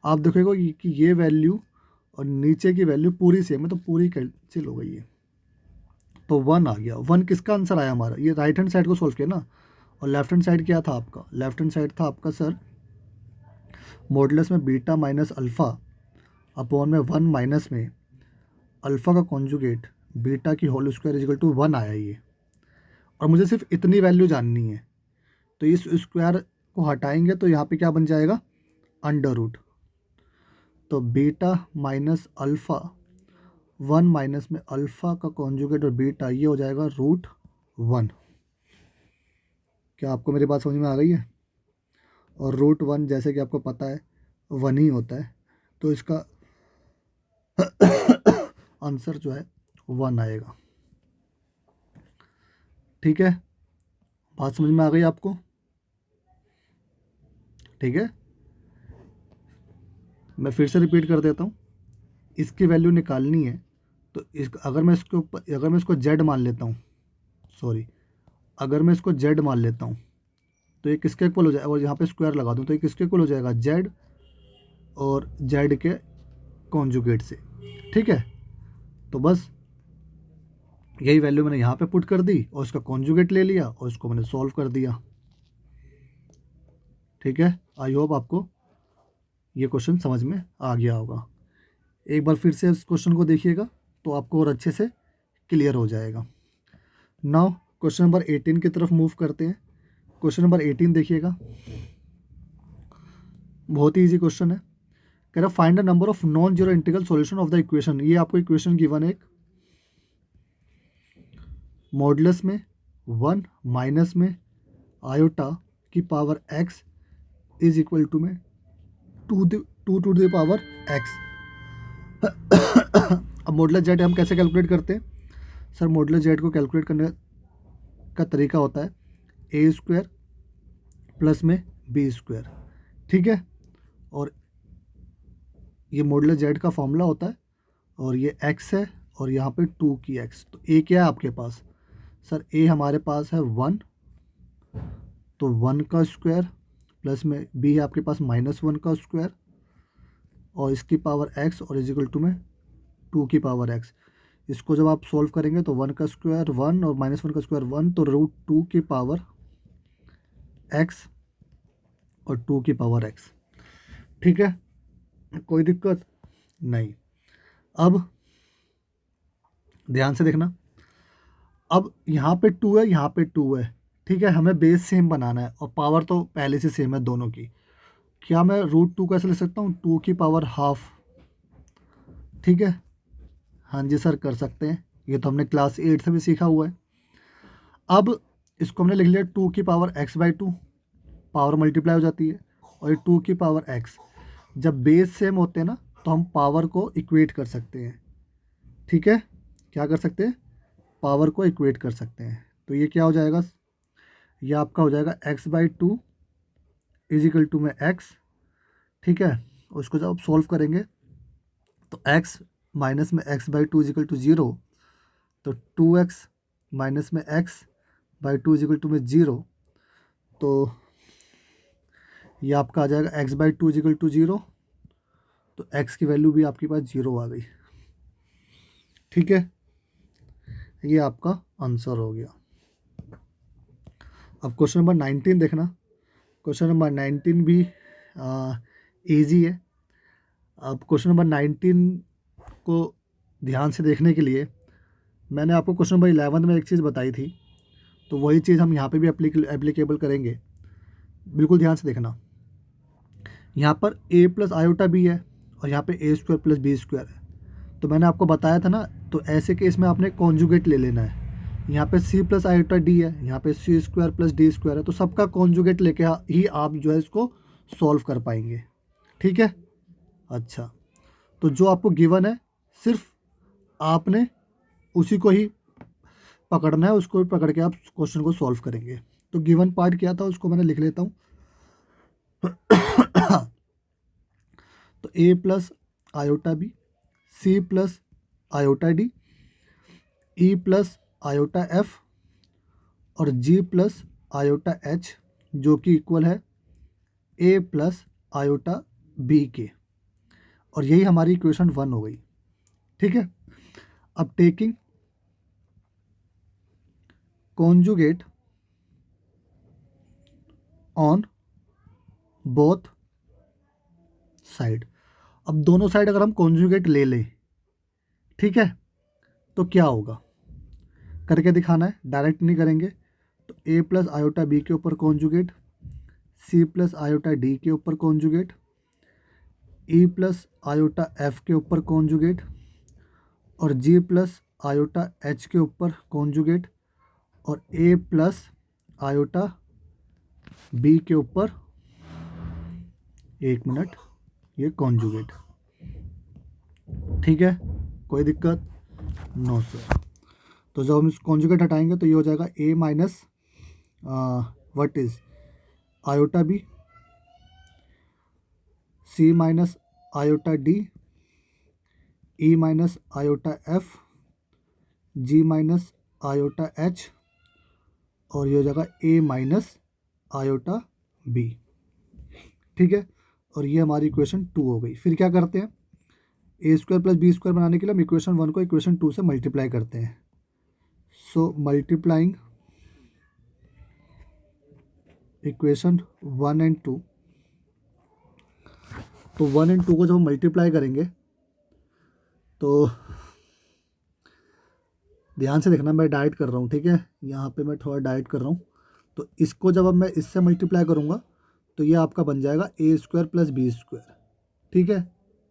आप देखोगे कि ये वैल्यू और नीचे की वैल्यू पूरी सेम है, तो पूरी कैंसिल हो गई है, तो 1 आ गया। 1 किसका आंसर आया हमारा? ये राइट हैंड साइड को सोल्व किया ना, और लेफ्ट हैंड साइड क्या था आपका? लेफ्ट हैंड साइड था आपका सर मॉडुलस में बीटा माइनस अल्फ़ा अपॉन में 1 माइनस में अल्फ़ा का कॉन्जुगेट बीटा की होल स्क्वायर इक्वल टू 1 आया ये। और मुझे सिर्फ इतनी वैल्यू जाननी है, तो इस स्क्वायर को हटाएंगे तो यहाँ पे क्या बन जाएगा? Under root. तो बीटा माइनस अल्फ़ा 1 माइनस में अल्फ़ा का कॉन्जुगेट और बीटा ये हो जाएगा √1। क्या आपको मेरी बात समझ में आ गई है? और √1 जैसे कि आपको पता है 1 ही होता है, तो इसका आंसर जो है 1 आएगा। ठीक है, बात समझ में आ गई आपको? ठीक है, मैं फिर से रिपीट कर देता हूँ। इसकी वैल्यू निकालनी है तो अगर मैं इसको जेड मान लेता हूँ, सॉरी, अगर मैं इसको जेड मान लेता हूँ तो ये किसके इक्वल हो जाएगा, और यहाँ पे स्क्वायर लगा दूँ तो ये किसके इक्वल हो जाएगा, जेड और जेड के कॉन्जुगेट से। ठीक है, तो बस यही वैल्यू मैंने यहाँ पे पुट कर दी और इसका कॉन्जुगेट ले लिया और इसको मैंने सॉल्व कर दिया। ठीक है, आई होप आपको ये क्वेश्चन समझ में आ गया होगा। एक बार फिर से इस क्वेश्चन को देखिएगा तो आपको और अच्छे से क्लियर हो जाएगा। नाउ क्वेश्चन नंबर 18 की तरफ मूव करते हैं। क्वेश्चन नंबर 18 देखिएगा, बहुत ही इजी क्वेश्चन है। कह रहा find the number of non zero integral solution of the equation. ये आपको इक्वेशन गिवन है, एक मॉडुलस में 1 माइनस में आयोटा की power x is equal to में 2 टू द पावर x। अब मॉडुलस जेड हम कैसे कैलकुलेट करते हैं? सर मॉडुलस जेड को कैलकुलेट करने का तरीका होता है ए स्क्वायर प्लस में बी स्क्वायर। ठीक है, और ये मॉडुलस जेड का फॉर्मूला होता है और ये x है और यहाँ पे 2 की x। तो ए क्या है आपके पास? सर ए हमारे पास है 1, तो 1 का स्क्वायर प्लस में बी है आपके पास -1 का स्क्वायर और इसकी पावर x और इज इक्वल टू में 2 की पावर x। इसको जब आप सॉल्व करेंगे तो 1 का स्क्वायर 1 और -1 का स्क्वायर 1, तो √2 की पावर x और 2 की पावर x। ठीक है, कोई दिक्कत नहीं। अब ध्यान से देखना, अब यहाँ पे 2 है, यहाँ पे 2 है। ठीक है, हमें बेस सेम बनाना है और पावर तो पहले से सेम है दोनों की। क्या मैं √2 कैसे ले सकता हूँ? 2 की पावर हाफ। ठीक है, हाँ जी सर कर सकते हैं, ये तो हमने क्लास 8 से भी सीखा हुआ है। अब इसको हमने लिख लिया 2 की पावर x/2, पावर मल्टीप्लाई हो जाती है, और ये 2 की पावर x। जब बेस सेम होते हैं ना तो हम पावर को इक्वेट कर सकते हैं। ठीक है, क्या कर सकते हैं? पावर को इक्वेट कर सकते हैं। तो ये क्या हो जाएगा? ये आपका हो जाएगा x/2 इज इक्वल टू में x। ठीक है, उसको जब आप सॉल्व करेंगे तो x माइनस में x/2 इज इक्वल टू 0, तो 2x माइनस में x/2 इज इक्वल टू में 0, तो ये आपका आ जाएगा x/2 इज इक्वल टू 0, तो x की वैल्यू भी आपके पास 0 आ गई। ठीक है, ये आपका आंसर हो गया। अब क्वेश्चन नंबर 19 देखना। क्वेश्चन नंबर 19 भी इजी है। अब क्वेश्चन नंबर 19 को ध्यान से देखने के लिए मैंने आपको क्वेश्चन नंबर 11 में एक चीज़ बताई थी, तो वही चीज़ हम यहाँ पे भी एप्लीकेबल करेंगे। बिल्कुल ध्यान से देखना, यहाँ पर a प्लस आयोटा बी है और यहाँ पे a square plus B square है। तो मैंने आपको बताया था ना, तो ऐसे केस में आपने कॉन्जुगेट ले लेना है। यहाँ पे c प्लस आयोटा डी है, यहाँ पे c square plus d square है, तो सबका कॉन्जुगेट लेके ही आप जो है इसको सॉल्व कर पाएंगे। ठीक है, अच्छा, तो जो आपको गिवन है सिर्फ आपने उसी को ही पकड़ना है, उसको पकड़ के आप क्वेश्चन को सॉल्व करेंगे। तो गिवन पार्ट क्या था उसको मैंने लिख लेता हूँ। तो a plus iota b, c plus iota d, e plus iota f और g प्लस आयोटा h, जो कि इक्वल है a प्लस आयोटा बी के, और यही हमारी इक्वेशन 1 हो गई। ठीक है, अब taking conjugate on both side. अब दोनों साइड अगर हम कॉन्जुगेट ले लें, ठीक है, तो क्या होगा करके दिखाना है, डायरेक्ट नहीं करेंगे। तो a प्लस आयोटा बी के ऊपर conjugate, c plus iota D के ऊपर conjugate, e plus iota F के ऊपर कॉन्जुगेट और g प्लस आयोटा h के ऊपर कॉन्जुगेट और a प्लस आयोटा b के ऊपर, एक मिनट, ये कॉन्जुगेट। ठीक है, कोई दिक्कत नो सर। तो जब हम इस कॉन्जुगेट हटाएंगे तो ये हो जाएगा A minus what is iota B, C minus iota D, E minus iota F, G minus iota H, और ये हो जाएगा ए माइनस आयोटा बी। ठीक है, और ये हमारी इक्वेशन 2 हो गई। फिर क्या करते हैं, ए स्क्वायर प्लस बी स्क्वायर बनाने के लिए हम इक्वेशन 1 को इक्वेशन 2 से मल्टीप्लाई करते हैं। सो मल्टीप्लाइंग इक्वेशन 1 एंड 2, तो 1 एंड 2 को जब हम मल्टीप्लाई करेंगे तो ध्यान से देखना, मैं डाइट कर रहा हूँ, ठीक है, यहाँ पे मैं थोड़ा डाइट कर रहा हूँ। तो इसको जब अब मैं इससे मल्टीप्लाई करूँगा तो ये आपका बन जाएगा ए स्क्वायर प्लस बी स्क्वायर। ठीक है,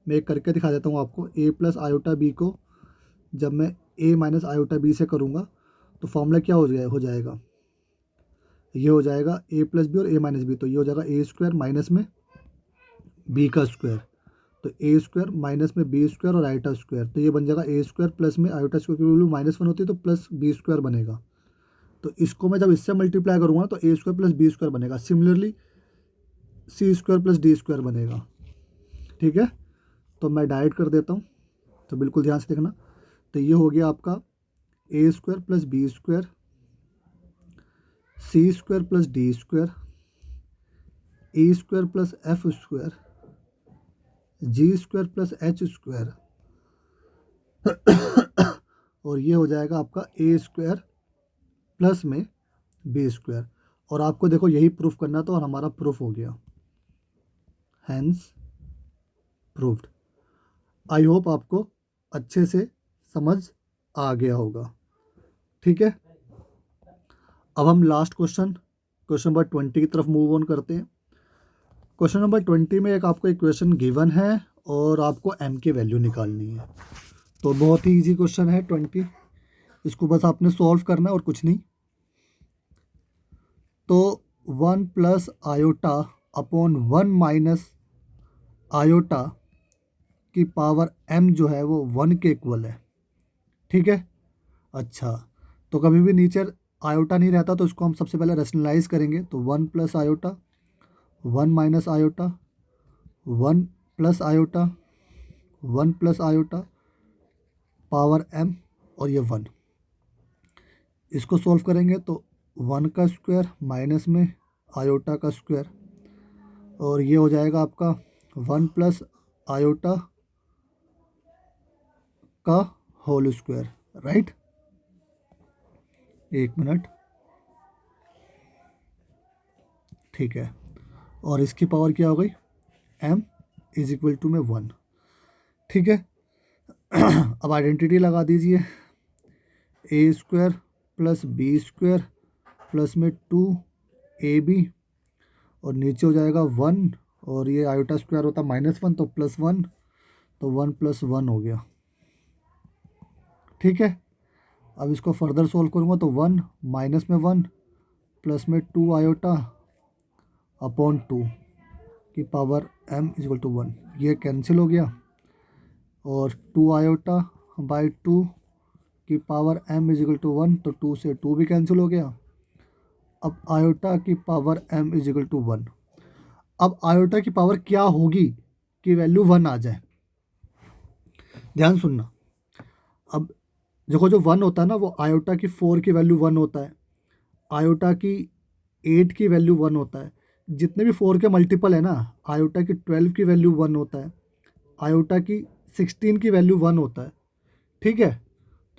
मैं एक करके दिखा देता हूँ आपको। ए प्लस आयोटा बी को जब मैं ए माइनस आयोटा बी से करूँगा तो फॉर्मूला क्या हो जाएगा, ये हो जाएगा ए प्लस बी और ए माइनस बी, तो ये हो जाएगा ए स्क्वायर माइनस में बी का स्क्वायर, तो ए स्क्वायर माइनस में बी स्क्वायर और आयोटा स्क्वायर, तो ये बन जाएगा ए स्क्वायर प्लस में आयोटा स्क्वायर की वैल्यू -1 होती है तो प्लस बी स्क्वायर बनेगा। तो इसको मैं जब इससे मल्टीप्लाई करूँगा तो a square plus B square बनेगा। Similarly c square plus d square बनेगा। ठीक है, तो मैं डाइट कर देता हूँ, तो बिल्कुल ध्यान से देखना। तो ये हो गया आपका ए स्क्वायर प्लस बी स्क्वायर, सी square plus d square, E square plus F square, जी स्क्वायर प्लस एच स्क्वायर, और ये हो जाएगा आपका ए स्क्वायर प्लस में बी स्क्वायर। और आपको देखो यही प्रूफ करना था और हमारा प्रूफ हो गया, हैंस प्रूफ्ड। आई होप आपको अच्छे से समझ आ गया होगा। ठीक है, अब हम लास्ट क्वेश्चन नंबर 20 की तरफ मूव ऑन करते हैं। क्वेश्चन नंबर 20 में एक आपको इक्वेशन गिवन है और आपको m की वैल्यू निकालनी है। तो बहुत ही इजी क्वेश्चन है 20, इसको बस आपने सॉल्व करना है और कुछ नहीं। तो 1 plus iota upon 1 minus iota की पावर m जो है वो 1 के इक्वल है। ठीक है, अच्छा, तो कभी भी नीचे आयोटा नहीं रहता तो इसको हम सबसे पहले रेशनलाइज करेंगे। तो 1 plus iota, 1 minus iota, 1 plus iota, 1 plus iota, power m, और ये 1। इसको सॉल्व करेंगे तो 1 का स्क्वायर माइनस में आयोटा का स्क्वायर, और ये हो जाएगा आपका 1 प्लस आयोटा का होल स्क्वायर। राइट, एक मिनट, ठीक है, और इसकी पावर क्या हो गई, m इज इक्वल टू में 1। ठीक है, अब आइडेंटिटी लगा दीजिए, A square plus B square plus में 2ab, और नीचे हो जाएगा 1, और ये आयोटा स्क्वायर होता -1 तो +1, तो 1 + 1 हो गया। ठीक है, अब इसको फर्दर सॉल्व करूँगा तो 1 माइनस में 1 प्लस में 2 आयोटा अपॉन 2 की power m is equal to 1, ये कैंसिल हो गया, और 2 आयोटा बाई 2 की power m is equal to 1, तो 2 से 2 भी कैंसिल हो गया। अब आयोटा की power m is equal to 1। अब आयोटा की पावर क्या होगी कि वैल्यू 1 आ जाए, ध्यान सुनना। अब देखो जो 1 होता है ना वो आयोटा की 4 की वैल्यू 1 होता है, आयोटा की 8 की वैल्यू 1 होता है, जितने भी 4 के मल्टीपल है ना, आयोटा की 12 की वैल्यू 1 होता है, आयोटा की 16 की वैल्यू 1 होता है। ठीक है,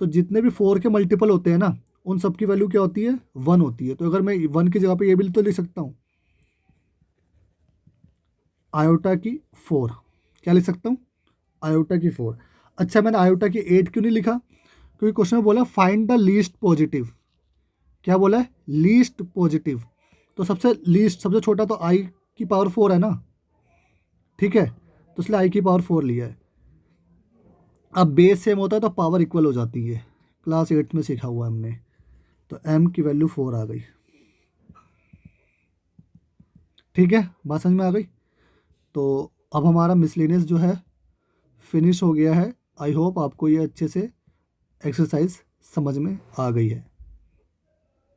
तो जितने भी 4 के मल्टीपल होते हैं ना उन सब की वैल्यू क्या होती है, 1 होती है। तो अगर मैं 1 की जगह पे ये भी तो लिख सकता हूँ, आयोटा की 4, क्या लिख सकता हूँ, आयोटा की 4। अच्छा, मैंने आयोटा की 8 क्यों नहीं लिखा, क्योंकि क्वेश्चन में बोला फाइंड द लीस्ट पॉजिटिव। क्या बोला है, लीस्ट पॉजिटिव, तो सबसे लीस्ट सबसे छोटा तो आई की पावर 4 है ना। ठीक है, तो इसलिए आई की पावर 4 लिया है। अब बेस सेम होता है तो पावर इक्वल हो जाती है, क्लास 8 में सीखा हुआ हमने। तो m की वैल्यू 4 आ गई। ठीक है, बात समझ में आ गई। तो अब हमारा मिसलेनियस जो है फिनिश हो गया है। आई होप आपको ये अच्छे से एक्सरसाइज समझ में आ गई है।